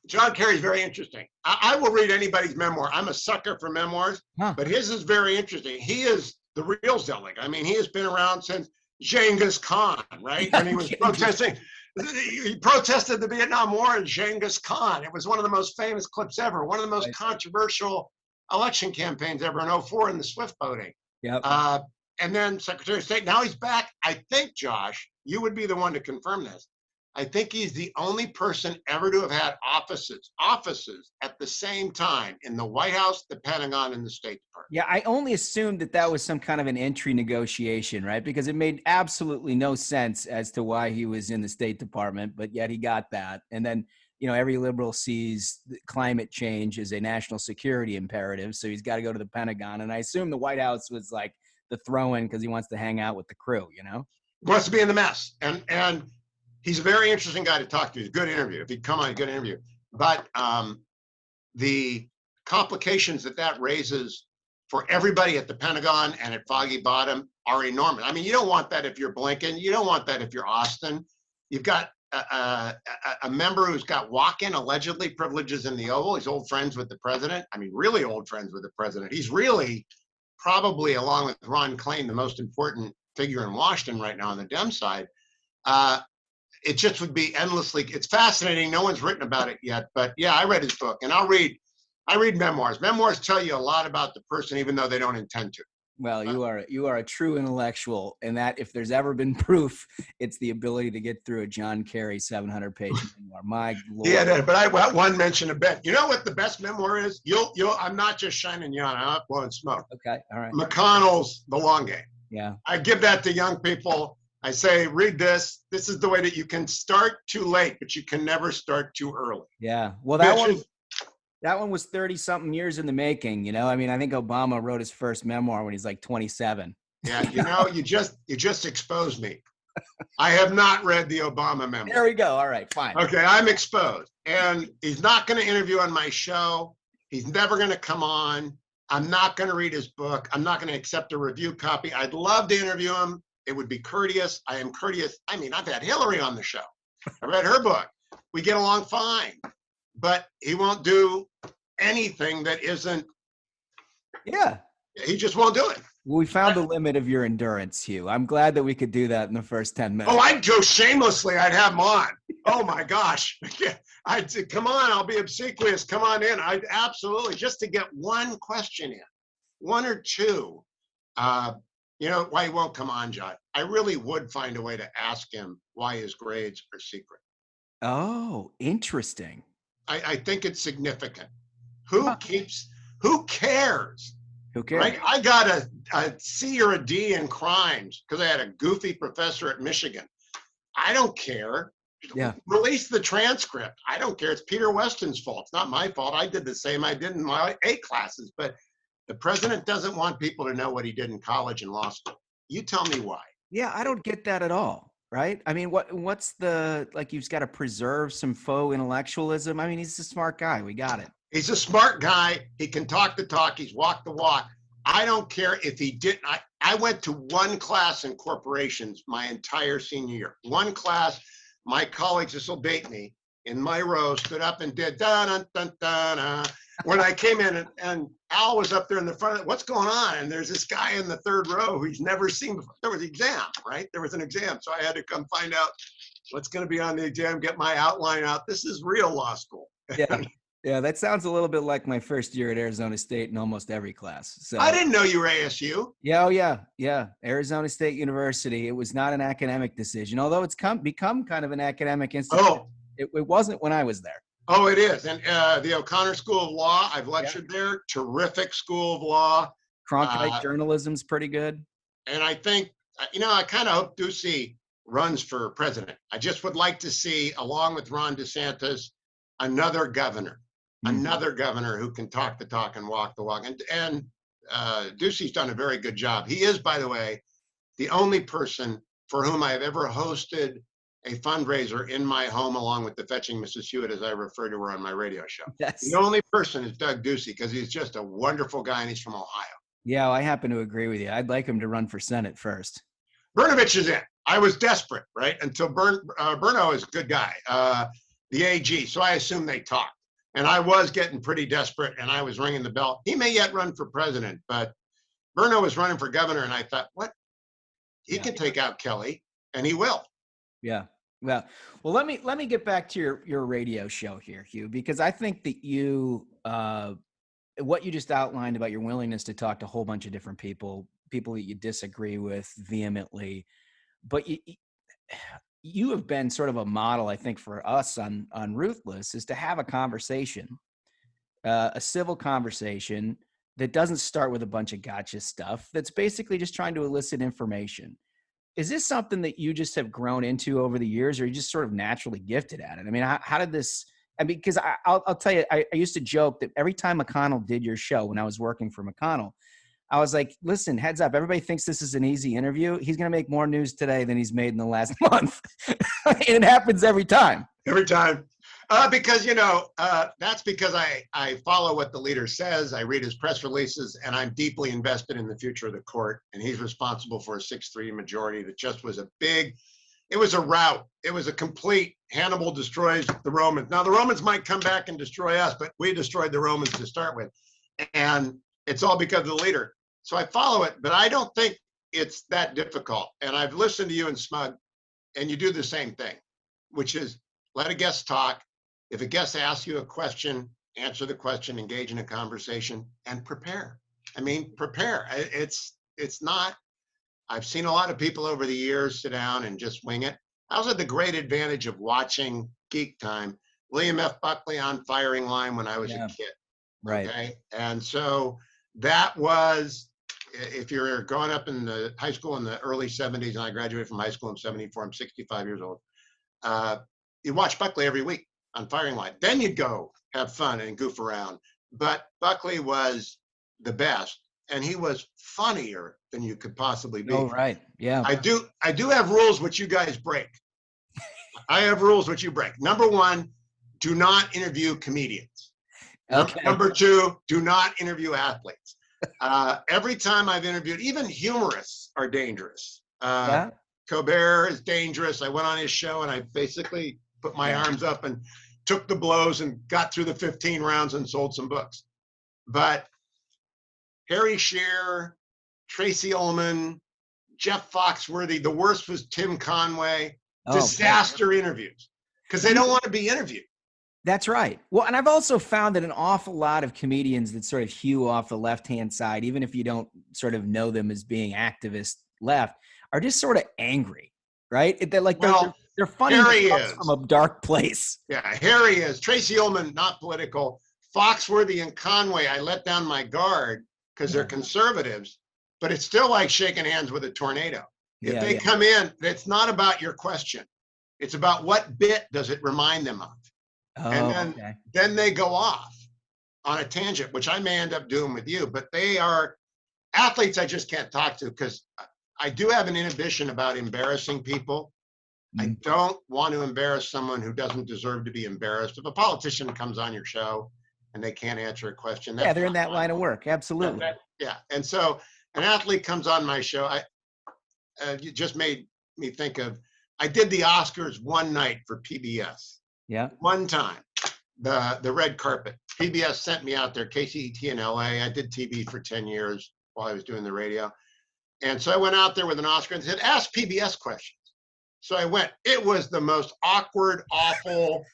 John Kerry's very interesting. I will read anybody's memoir. I'm a sucker for memoirs, but his is very interesting. He is the real Zelig. I mean, he has been around since Genghis Khan, right? When he was protesting. He protested the Vietnam War in Genghis Khan. It was one of the most famous clips ever, one of the most controversial election campaigns ever in 2004 in the Swift voting. Yep. And then Secretary of State. Now he's back. I think, Josh, you would be the one to confirm this. I think he's the only person ever to have had offices at the same time in the White House, the Pentagon, and the State Department. Yeah, I only assumed that was some kind of an entry negotiation, right? Because it made absolutely no sense as to why he was in the State Department, but yet he got that. And then, every liberal sees climate change as a national security imperative, so he's got to go to the Pentagon. And I assume the White House was like the throw-in because he wants to hang out with the crew, Wants to be in the mess. And he's a very interesting guy to talk to. He's a good interview. If he'd come on, a good interview. But the complications that raises for everybody at the Pentagon and at Foggy Bottom are enormous. I mean, you don't want that if you're Blinken. You don't want that if you're Austin. You've got a member who's got walk-in allegedly privileges in the Oval. He's old friends with the president. I mean, really old friends with the president. He's really probably, along with Ron Klain, the most important figure in Washington right now on the Dem side. It just would be endlessly. It's fascinating. No one's written about it yet, but yeah, I read his book, and I read memoirs. Memoirs tell you a lot about the person, even though they don't intend to. Well, you are a true intellectual, and that if there's ever been proof, it's the ability to get through a John Kerry 700-page memoir. My Lord. Yeah, but I one mention a bit. You know what the best memoir is? You'll. I'm not just shining you on. I'm not blowing smoke. Okay, all right. McConnell's The Long Game. Yeah. I give that to young people. I say, read this. This is the way that you can start too late, but you can never start too early. Yeah. Well, that one was 30-something years in the making. I mean, I think Obama wrote his first memoir when he's like 27. Yeah. You just exposed me. I have not read the Obama memoir. There we go. All right, fine. Okay, I'm exposed. And he's not going to interview on my show. He's never going to come on. I'm not going to read his book. I'm not going to accept a review copy. I'd love to interview him. It would be courteous. I am courteous. I mean, I've had Hillary on the show. I read her book. We get along fine. But he won't do anything that isn't. Yeah. He just won't do it. Well, we found the limit of your endurance, Hugh. I'm glad that we could do that in the first 10 minutes. Oh, I'd go shamelessly. I'd have him on. Oh, my gosh. I'd say, come on, I'll be obsequious. Come on in. I'd absolutely, just to get one question in, one or two. Why he won't come on, John. I really would find a way to ask him why his grades are secret. Oh, interesting. I think it's significant. Who cares? Who cares? Right? I got a C or a D in crimes because I had a goofy professor at Michigan. I don't care. Yeah. Release the transcript. I don't care. It's Peter Weston's fault. It's not my fault. I did the same I did in my A classes, but the president doesn't want people to know what he did in college and law school. You tell me why. Yeah, I don't get that at all. Right? I mean, what's you've got to preserve some faux intellectualism. I mean, he's a smart guy. We got it. He's a smart guy. He can talk the talk. He's walked the walk. I don't care if he didn't. I went to one class in corporations my entire senior year. One class. My colleagues, this will date me, in my row stood up and did da-dun-dun-dun-dun. When I came in and Al was up there in the front of it, what's going on? And there's this guy in the third row who he's never seen before. There was an exam, right? There was an exam. So I had to come find out what's going to be on the exam, get my outline out. This is real law school. Yeah. Yeah, that sounds a little bit like my first year at Arizona State in almost every class. So I didn't know you were ASU. Yeah, oh yeah. Arizona State University. It was not an academic decision, although it's become kind of an academic institution. Oh. It wasn't when I was there. Oh, it is. And the O'Connor School of Law, I've lectured there. Terrific school of law. Cronkite journalism's pretty good. And I think, I kind of hope Ducey runs for president. I just would like to see, along with Ron DeSantis, another governor who can talk the talk and walk the walk. And Ducey's done a very good job. He is, by the way, the only person for whom I've ever hosted a fundraiser in my home, along with the Fetching Mrs. Hewitt, as I refer to her on my radio show. Yes. The only person is Doug Ducey, because he's just a wonderful guy and he's from Ohio. Yeah, I happen to agree with you. I'd like him to run for Senate first. Brnovich is in. I was desperate, right? Until Berno is a good guy, the AG. So I assumed they talked. And I was getting pretty desperate, and I was ringing the bell. He may yet run for president, but Berno was running for governor, and I thought, what? He can take out Kelly, and he will. Yeah. Well, let me get back to your radio show here, Hugh, because I think that what you just outlined about your willingness to talk to a whole bunch of different people that you disagree with vehemently, but you have been sort of a model, I think, for us on Ruthless, is to have a conversation, a civil conversation that doesn't start with a bunch of gotcha stuff. That's basically just trying to elicit information. Is this something that you just have grown into over the years, or are you just sort of naturally gifted at it? I mean, how did this? I mean, because I'll tell you, I used to joke that every time McConnell did your show when I was working for McConnell, I was like, listen, heads up, everybody thinks this is an easy interview. He's going to make more news today than he's made in the last month. And it happens every time. Every time. Because, that's because I follow what the leader says. I read his press releases, and I'm deeply invested in the future of the court. And he's responsible for a 6-3 majority that just was it was a rout. It was a complete Hannibal destroys the Romans. Now, the Romans might come back and destroy us, but we destroyed the Romans to start with. And it's all because of the leader. So I follow it, but I don't think it's that difficult. And I've listened to you and Smug, and you do the same thing, which is let a guest talk. If a guest asks you a question, answer the question, engage in a conversation, and prepare. I mean, prepare. It's not, I've seen a lot of people over the years sit down and just wing it. I also had the great advantage of watching Geek Time, William F. Buckley on firing line when I was a kid. Right. Okay. And so that was, if you're growing up in the high school in the early 70s, and I graduated from high school in 74, I'm 65 years old. You watch Buckley every week on firing line. Then you'd go have fun and goof around. But Buckley was the best, and he was funnier than you could possibly be. Oh, right. Yeah. I do have rules which you guys break. I have rules which you break. Number one, do not interview comedians. Okay. Number two, do not interview athletes. Every time I've interviewed, even humorists are dangerous. Colbert is dangerous. I went on his show and I basically put my arms up and took the blows and got through the 15 rounds and sold some books. But Harry Shearer, Tracy Ullman, Jeff Foxworthy, the worst was Tim Conway. Disaster interviews because they don't want to be interviewed. That's right. Well, and I've also found that an awful lot of comedians that sort of hew off the left-hand side, even if you don't sort of know them as being activist left, are just sort of angry, right? They're like, they're funny from a dark place. Yeah, Harry is. Tracy Ullman, not political. Foxworthy and Conway, I let down my guard because they're conservatives, but it's still like shaking hands with a tornado. If they come in, it's not about your question. It's about what bit does it remind them of. And then they go off on a tangent, which I may end up doing with you, but they are athletes I just can't talk to because I do have an inhibition about embarrassing people. I don't want to embarrass someone who doesn't deserve to be embarrassed. If a politician comes on your show and they can't answer a question, they're in that line of work. Absolutely. And so an athlete comes on my show. You just made me think of, I did the Oscars one night for PBS. Yeah. One time, the red carpet. PBS sent me out there, KCET in LA. I did TV for 10 years while I was doing the radio. And so I went out there with an Oscar and said, ask PBS questions. So I went. It was the most awkward, awful,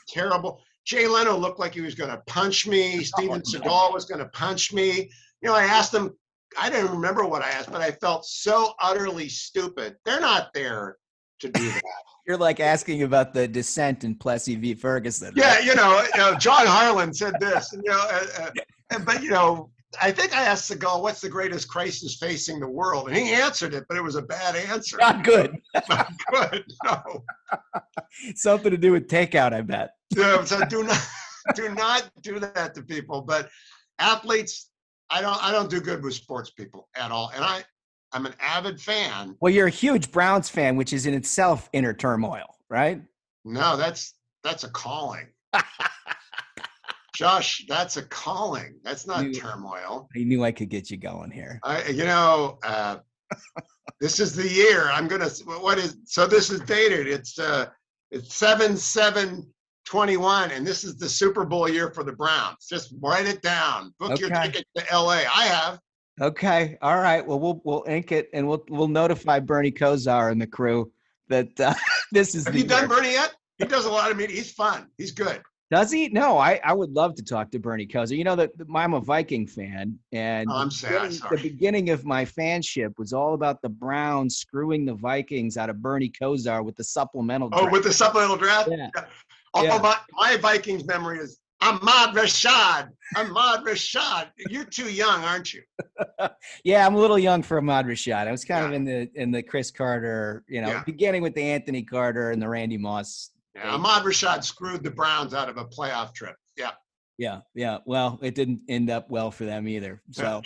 terrible. Jay Leno looked like he was going to punch me. Steven Seagal was going to punch me. I asked him, I didn't remember what I asked, but I felt so utterly stupid. They're not there to do that. You're like asking about the dissent in Plessy v. Ferguson. Right? Yeah, John Harlan said this, but I think I asked Seagal, what's the greatest crisis facing the world? And he answered it, but it was a bad answer. Not good. Not good, no. Something to do with takeout, I bet. So do not do that to people. But athletes, I don't do good with sports people at all. And I'm an avid fan. Well, you're a huge Browns fan, which is in itself inner turmoil, right? No, that's a calling. Josh, that's a calling. That's not turmoil. I knew I could get you going here. This is the year. This is dated. It's 7/7/21, and this is the Super Bowl year for the Browns. Just write it down. Book your ticket to LA. I have. Okay. All right. Well, we'll ink it, and we'll notify Bernie Kosar and the crew that this is. Have you done Bernie yet? He does a lot of media. He's fun. He's good. Does he? No, I would love to talk to Bernie Kosar. You know that I'm a Viking fan, and the beginning of my fanship was all about the Browns screwing the Vikings out of Bernie Kosar with the supplemental draft. Oh, with the supplemental draft? Yeah. My Vikings memory is Ahmad Rashad. Ahmad Rashad. You're too young, aren't you? Yeah, I'm a little young for Ahmad Rashad. I was kind of in the Chris Carter, beginning with the Anthony Carter and the Randy Moss. Yeah, Ahmad Rashad screwed the Browns out of a playoff trip. Yeah. Yeah. Well, it didn't end up well for them either. So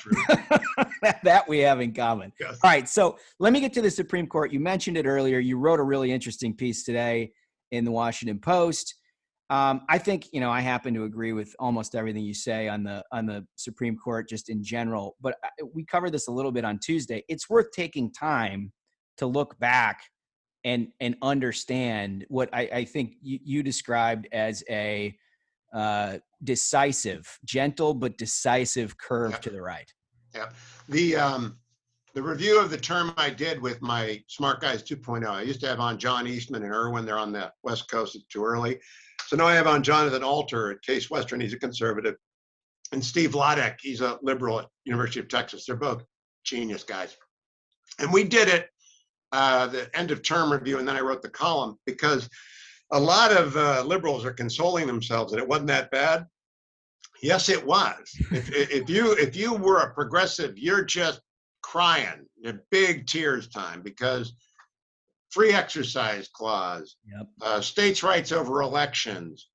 that we have in common. Yes. All right. So let me get to the Supreme Court. You mentioned it earlier. You wrote a really interesting piece today in the Washington Post. I think, I happen to agree with almost everything you say on the Supreme Court just in general, but we covered this a little bit on Tuesday. It's worth taking time to look back and understand what I think you described as a decisive, gentle but decisive curve to the right. Yeah. The review of the term I did with my Smart Guys 2.0, I used to have on John Eastman and Irwin. They're on the West Coast. It's too early. So now I have on Jonathan Alter at Case Western. He's a conservative. And Steve Vladek, he's a liberal at University of Texas. They're both genius guys. And we did it the end of term review, and then I wrote the column because a lot of liberals are consoling themselves that it wasn't that bad. Yes, it was. If you were a progressive, you're just crying, big tears time, because free exercise clause, states' rights over elections,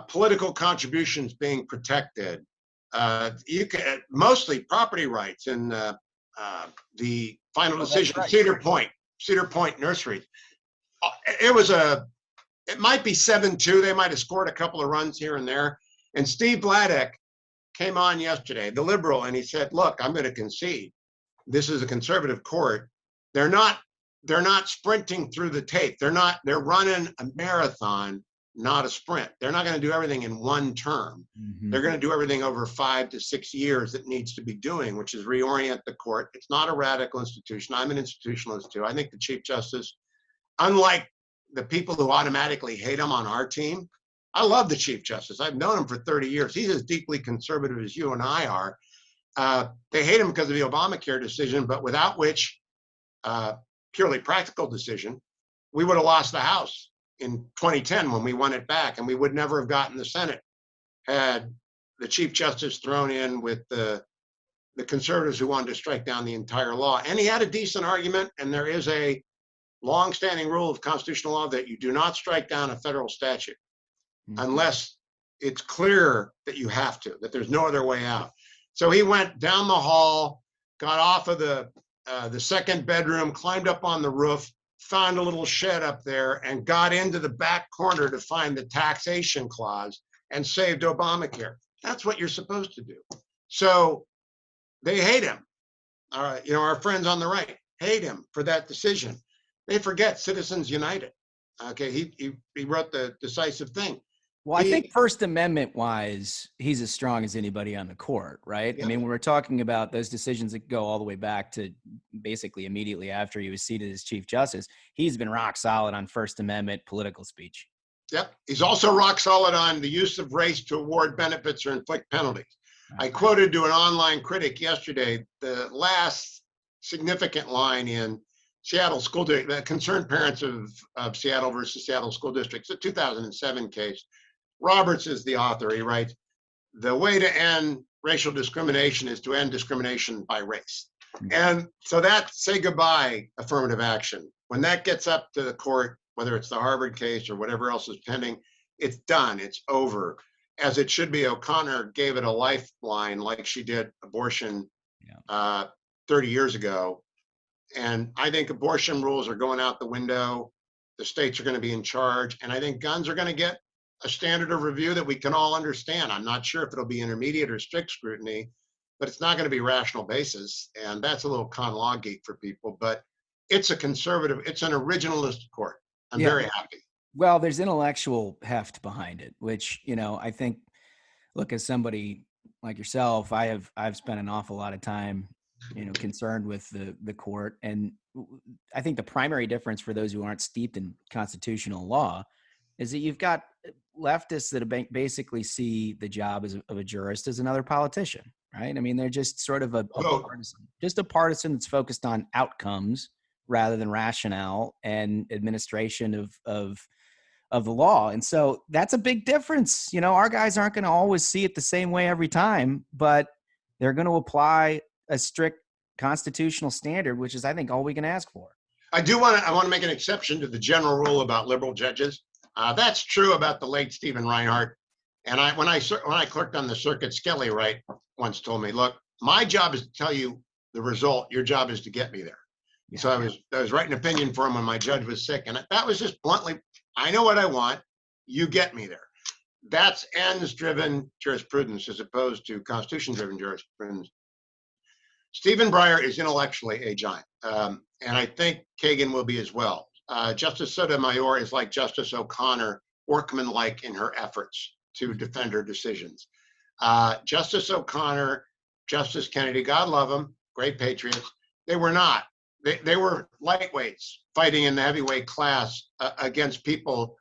political contributions being protected, mostly property rights in the final decision, right. Cedar Point Nurseries. It might be 7-2. They might have scored a couple of runs here and there. And Steve Vladek came on yesterday, the liberal, and he said, look, I'm going to concede. This is a conservative court. They're not sprinting through the tape. They're running a marathon, not a sprint. They're not going to do everything in one term. Mm-hmm. They're going to do everything over 5 to 6 years that needs to be doing, which is reorient the court. It's not a radical institution. I'm an institutionalist too. I think the Chief Justice, unlike the people who automatically hate him on our team, I love the Chief Justice. I've known him for 30 years. He's as deeply conservative as you and I are. They hate him because of the Obamacare decision, but without which, purely practical decision, we would have lost the House in 2010 when we won it back, and we would never have gotten the Senate had the Chief Justice thrown in with the conservatives who wanted to strike down the entire law. And he had a decent argument, and there is a long-standing rule of constitutional law that you do not strike down a federal statute unless it's clear that you have to, that there's no other way out. So he went down the hall, got off of the second bedroom, climbed up on the roof, found a little shed up there, and got into the back corner to find the taxation clause and saved Obamacare. That's what you're supposed to do. So they hate him. Our friends on the right hate him for that decision. They forget Citizens United. Okay, he wrote the decisive thing. Well, I think First Amendment wise, he's as strong as anybody on the court, right? Yeah. I mean, when we're talking about those decisions that go all the way back to basically immediately after he was seated as Chief Justice, he's been rock solid on First Amendment political speech. Yep. He's also rock solid on the use of race to award benefits or inflict penalties. I quoted to an online critic yesterday the last significant line in Seattle School District, the Concerned Parents of Seattle versus Seattle School District. It's a 2007 case. Roberts is the author. He writes, the way to end racial discrimination is to end discrimination by race. And so that, say goodbye, affirmative action. When that gets up to the court, whether it's the Harvard case or whatever else is pending, it's done, it's over. As it should be, O'Connor gave it a lifeline like she did abortion 30 years ago. And I think abortion rules are going out the window. The states are going to be in charge. And I think guns are going to get a standard of review that we can all understand. I'm not sure if it'll be intermediate or strict scrutiny, but it's not going to be rational basis. And that's a little con law geek for people, but it's a conservative, it's an originalist court. I'm very happy. Well, there's intellectual heft behind it, which, I think, look, as somebody like yourself, I've spent an awful lot of time, concerned with the court. And I think the primary difference for those who aren't steeped in constitutional law is that you've got leftists that basically see the job of a jurist as another politician, right? I mean, they're just sort of a partisan that's focused on outcomes rather than rationale and administration of the law. And so that's a big difference. Our guys aren't going to always see it the same way every time, but they're going to apply a strict constitutional standard, which is, I think, all we can ask for. I want to make an exception to the general rule about liberal judges. That's true about the late Stephen Reinhardt. And when I clerked on the circuit, Skelly Wright once told me, look, my job is to tell you the result. Your job is to get me there. Yeah. So I was writing opinion for him when my judge was sick. And that was just bluntly, I know what I want. You get me there. That's ends-driven jurisprudence as opposed to constitution-driven jurisprudence. Stephen Breyer is intellectually a giant. And I think Kagan will be as well. Justice Sotomayor is like Justice O'Connor, workmanlike in her efforts to defend her decisions. Justice O'Connor, Justice Kennedy, God love them, great patriots. They were not. They were lightweights fighting in the heavyweight class against people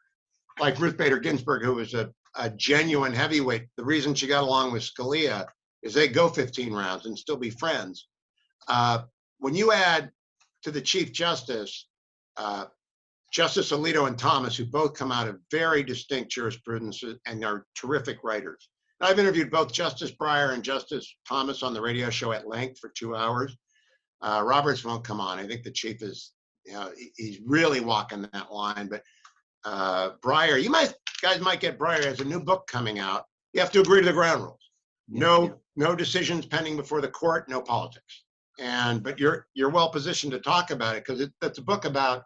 like Ruth Bader Ginsburg, who was a genuine heavyweight. The reason she got along with Scalia is they go 15 rounds and still be friends. When you add to the Chief Justice, Justice Alito and Thomas, who both come out of very distinct jurisprudence and are terrific writers. And I've interviewed both Justice Breyer and Justice Thomas on the radio show at length for 2 hours. Roberts won't come on. I think the Chief is, he's really walking that line. But Breyer, guys might get Breyer as a new book coming out. You have to agree to the ground rules. No decisions pending before the court, no politics. But you're well positioned to talk about it because that's a book about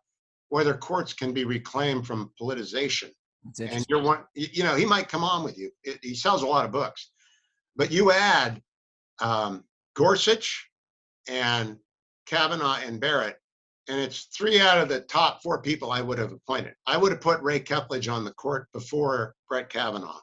whether courts can be reclaimed from politicization. And he might come on with you. He sells a lot of books, but you add Gorsuch and Kavanaugh and Barrett, and it's 3 out of the top 4 people I would have appointed. I would have put Ray Kepledge on the court before Brett Kavanaugh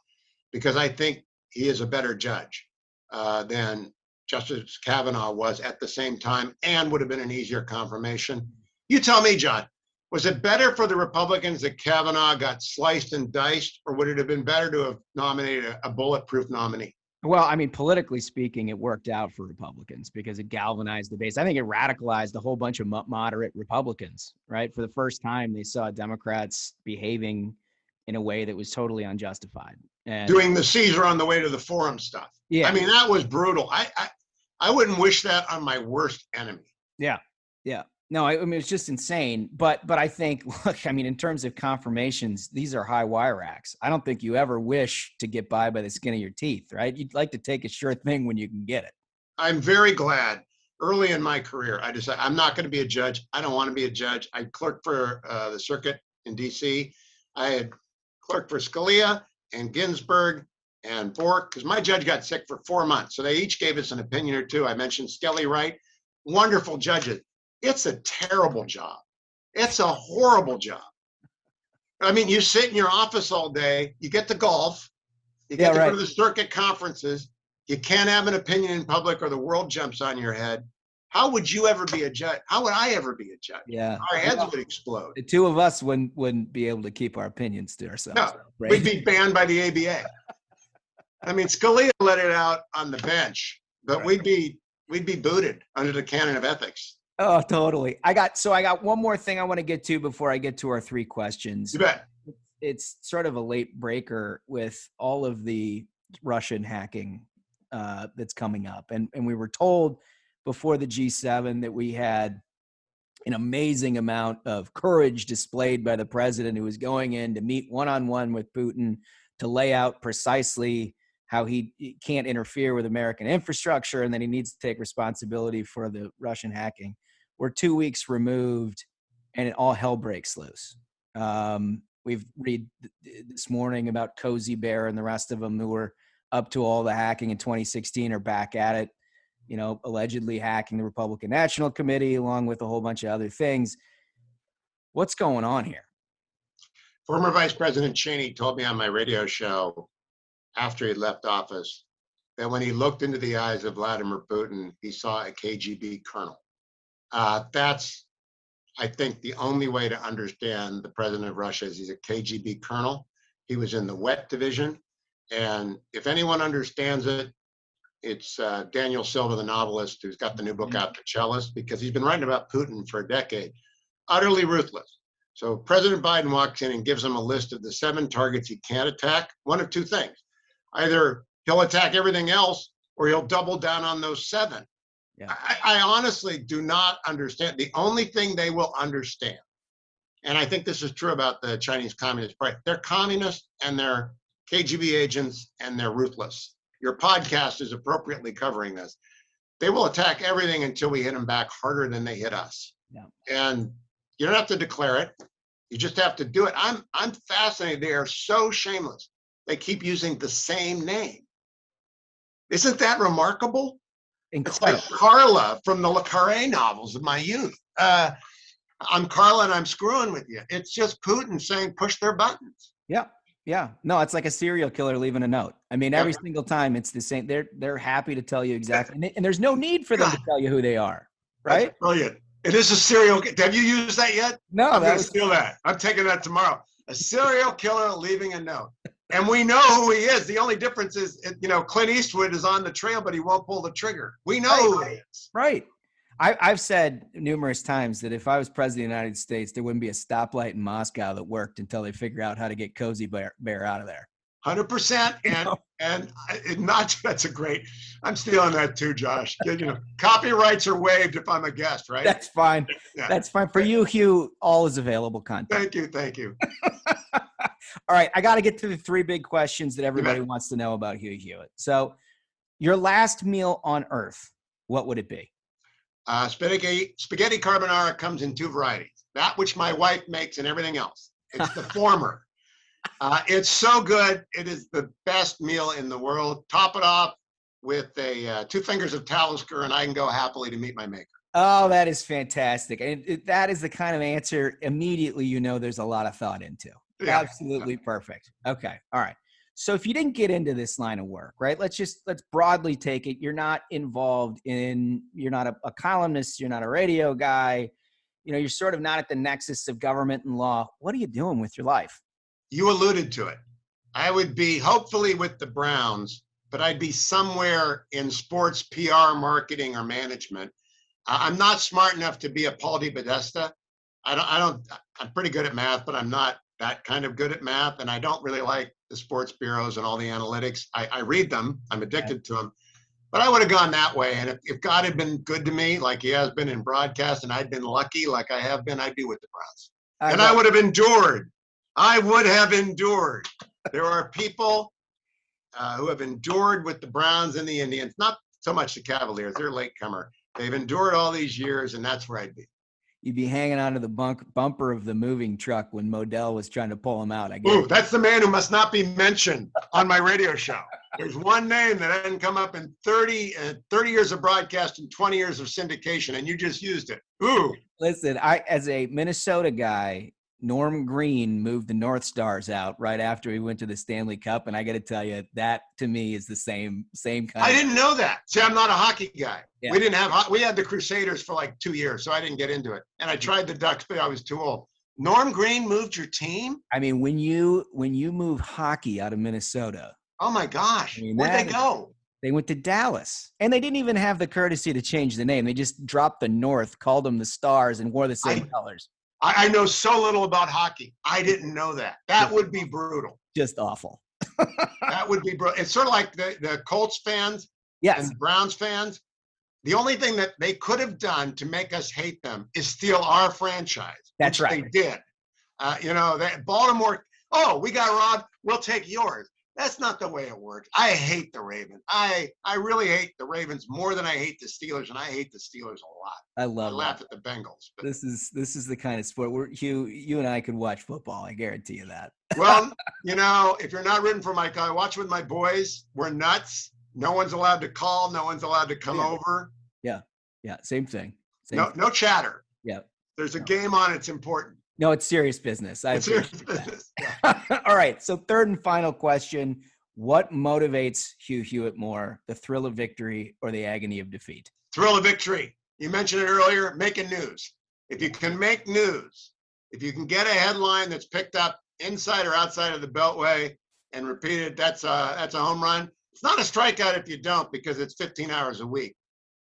because I think he is a better judge than Justice Kavanaugh was at the same time and would have been an easier confirmation. You tell me, John, was it better for the Republicans that Kavanaugh got sliced and diced, or would it have been better to have nominated a bulletproof nominee? Well, I mean, politically speaking, it worked out for Republicans because it galvanized the base. I think it radicalized a whole bunch of moderate Republicans, right? For the first time, they saw Democrats behaving in a way that was totally unjustified. And doing the Caesar on the way to the forum stuff. Yeah. I mean, that was brutal. I wouldn't wish that on my worst enemy. Yeah. Yeah. No, I mean, it's just insane. But I think, look, I mean, in terms of confirmations, these are high wire acts. I don't think you ever wish to get by the skin of your teeth, right? You'd like to take a sure thing when you can get it. I'm very glad early in my career, I decided I'm not going to be a judge. I don't want to be a judge. I clerked for the circuit in D.C. I had clerked for Scalia and Ginsburg and Bork because my judge got sick for 4 months. So they each gave us an opinion or two. I mentioned Skelly Wright, wonderful judges. It's a terrible job. It's a horrible job. I mean, you sit in your office all day, you get to golf, you get to go to the circuit conferences, you can't have an opinion in public or the world jumps on your head. How would you ever be a judge? How would I ever be a judge? Yeah. Our heads would explode. The two of us wouldn't be able to keep our opinions to ourselves. No, we'd be banned by the ABA. I mean, Scalia let it out on the bench, but we'd be booted under the canon of ethics. Oh, totally. I got one more thing I want to get to before I get to our 3 questions. You bet. It's sort of a late breaker with all of the Russian hacking that's coming up. And we were told before the G7 that we had an amazing amount of courage displayed by the president who was going in to meet one-on-one with Putin to lay out precisely how he can't interfere with American infrastructure and that he needs to take responsibility for the Russian hacking. we're 2 weeks removed, and all hell breaks loose. We've read this morning about Cozy Bear and the rest of them who were up to all the hacking in 2016 are back at it, allegedly hacking the Republican National Committee along with a whole bunch of other things. What's going on here? Former Vice President Cheney told me on my radio show after he left office that when he looked into the eyes of Vladimir Putin, he saw a KGB colonel. That's, I think, the only way to understand the president of Russia is he's a KGB colonel. He was in the wet division. And if anyone understands it, it's Daniel Silva, the novelist, who's got the new book out, The Cellist, because he's been writing about Putin for a decade. Utterly ruthless. So President Biden walks in and gives him a list of the 7 targets he can't attack. One of 2 things. Either he'll attack everything else or he'll double down on those 7. Yeah. I honestly do not understand. The only thing they will understand, and I think this is true about the Chinese Communist Party, they're communists and they're KGB agents and they're ruthless. Your podcast is appropriately covering this. They will attack everything until we hit them back harder than they hit us. Yeah. And you don't have to declare it. You just have to do it. I'm fascinated. They are so shameless. They keep using the same name. Isn't that remarkable? Incredible. It's like Carla from the Le Carre novels of my youth. I'm Carla and I'm screwing with you. It's just Putin saying push their buttons. Yeah. Yeah. No, it's like a serial killer leaving a note. I mean, every single time it's the same. They're happy to tell you exactly. And there's no need for them to tell you who they are. Right? That's brilliant. It is a serial. Have you used that yet? No. I'm going to steal that. I'm taking that tomorrow. A serial killer leaving a note. And we know who he is. The only difference is, Clint Eastwood is on the trail, but he won't pull the trigger. We know who he is. Right. I've said numerous times that if I was president of the United States, there wouldn't be a stoplight in Moscow that worked until they figure out how to get Cozy Bear out of there. 100%. And that's a great, I'm stealing that too, Josh. Copyrights are waived if I'm a guest, right? That's fine. Yeah. That's fine. For you, Hugh, all is available content. Thank you. All right, I got to get to the 3 big questions that everybody wants to know about Hugh Hewitt. So, your last meal on Earth, what would it be? Spaghetti carbonara comes in 2 varieties. That which my wife makes and everything else. It's the former. It's so good. It is the best meal in the world. Top it off with 2 fingers of Talisker, and I can go happily to meet my maker. Oh, that is fantastic. And that is the kind of answer immediately there's a lot of thought into. Yeah. Absolutely perfect. Okay. All right. So if you didn't get into this line of work, right, let's broadly take it. You're not involved you're not a columnist. You're not a radio guy. You're sort of not at the nexus of government and law. What are you doing with your life? You alluded to it. I would be hopefully with the Browns, but I'd be somewhere in sports PR, marketing, or management. I'm not smart enough to be a Paul DePodesta. I'm pretty good at math, but I'm not that kind of good at math. And I don't really like the sports bureaus and all the analytics. I read them. I'm addicted to them. But I would have gone that way. And if God had been good to me, like he has been in broadcast, and I'd been lucky like I have been, I'd be with the Browns. I would have endured. I would have endured. There are people who have endured with the Browns and the Indians, not so much the Cavaliers. They're a latecomer. They've endured all these years, and that's where I'd be. You'd be hanging onto the bumper of the moving truck when Modell was trying to pull him out, I guess. Ooh, that's the man who must not be mentioned on my radio show. There's one name that hasn't come up in 30 years of broadcast and 20 years of syndication, and you just used it. Ooh. Listen, as a Minnesota guy, Norm Green moved the North Stars out right after he went to the Stanley Cup, and I got to tell you, that to me is the same kind. I didn't know that. See, I'm not a hockey guy. Yeah. We had the Crusaders for like 2 years, so I didn't get into it. And I tried the Ducks, but I was too old. Norm Green moved your team? I mean, when you move hockey out of Minnesota. Oh my gosh. Where'd they go? They went to Dallas. And they didn't even have the courtesy to change the name. They just dropped the North, called them the Stars, and wore the same colors. I know so little about hockey. I didn't know that. That would be brutal. Just awful. That would be brutal. It's sort of like the Colts fans and Browns fans. The only thing that they could have done to make us hate them is steal our franchise. That's right. They did. Baltimore, we got robbed. We'll take yours. That's not the way it works. I hate the Ravens. I really hate the Ravens more than I hate the Steelers, and I hate the Steelers a lot. I laugh at the Bengals. But. This is the kind of sport where Hugh, you and I could watch football. I guarantee you that. Well, if you're not rooting for I watch with my boys. We're nuts. No one's allowed to call. No one's allowed to come over. Yeah. Same thing. No chatter. Yeah. There's a game on. It's important. No, it's serious business. It's serious business. Yeah. All right. So third and final question. What motivates Hugh Hewitt more, the thrill of victory or the agony of defeat? Thrill of victory. You mentioned it earlier, making news. If you can make news, if you can get a headline that's picked up inside or outside of the Beltway and repeated, that's a home run. It's not a strikeout if you don't, because it's 15 hours a week.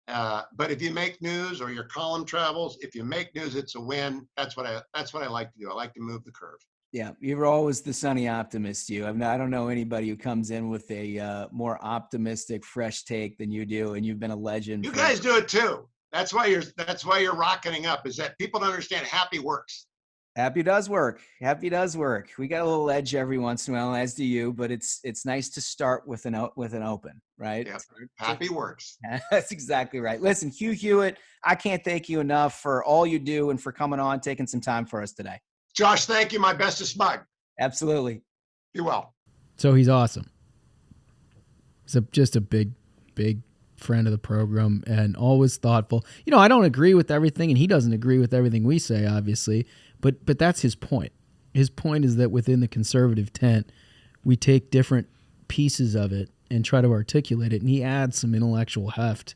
But if you make news or your column travels, if you make news, it's a win. That's what I like to do. I like to move the curve. Yeah, you're always the sunny optimist. I don't know anybody who comes in with a more optimistic, fresh take than you do, and you've been a legend. You guys do it too. That's why you're rocketing up. Is that people don't understand happy works. Happy does work. Happy does work. We got a little edge every once in a while, as do you. But it's nice to start with an open, right? Yeah, happy works. That's exactly right. Listen, Hugh Hewitt, I can't thank you enough for all you do and for coming on, taking some time for us today. Josh, thank you. My best to Smug. Absolutely. Be well. So he's awesome. He's just a big friend of the program and always thoughtful. I don't agree with everything, and he doesn't agree with everything we say, obviously. But that's his point. His point is that within the conservative tent, we take different pieces of it and try to articulate it, and he adds some intellectual heft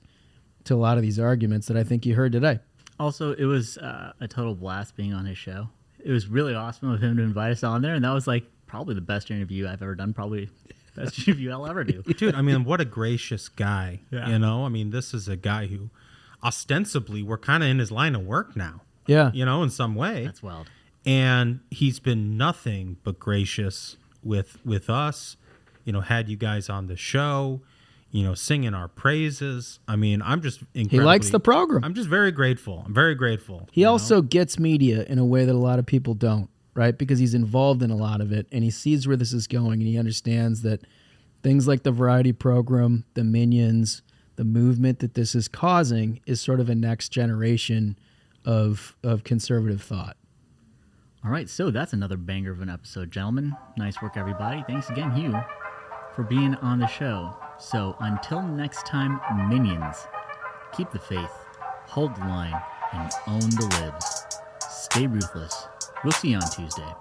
to a lot of these arguments that I think you heard today. Also, it was a total blast being on his show. It was really awesome of him to invite us on there, and that was probably the best interview I've ever done, probably the best interview I'll ever do. Dude, what a gracious guy. Yeah. This is a guy who ostensibly we're kind of in his line of work now. Yeah. In some way. That's wild. And he's been nothing but gracious with us, had you guys on the show, singing our praises. I'm just incredibly... He likes the program. I'm just very grateful. I'm very grateful. He also gets media in a way that a lot of people don't, right? Because he's involved in a lot of it, and he sees where this is going, and he understands that things like the variety program, the Minions, the movement that this is causing is sort of a next generation of conservative thought. All right, so that's another banger of an episode, gentlemen. Nice work, everybody. Thanks again, Hugh, for being on the show. So until next time, Minions, keep the faith, hold the line, and own the libs. Stay ruthless. We'll see you on Tuesday.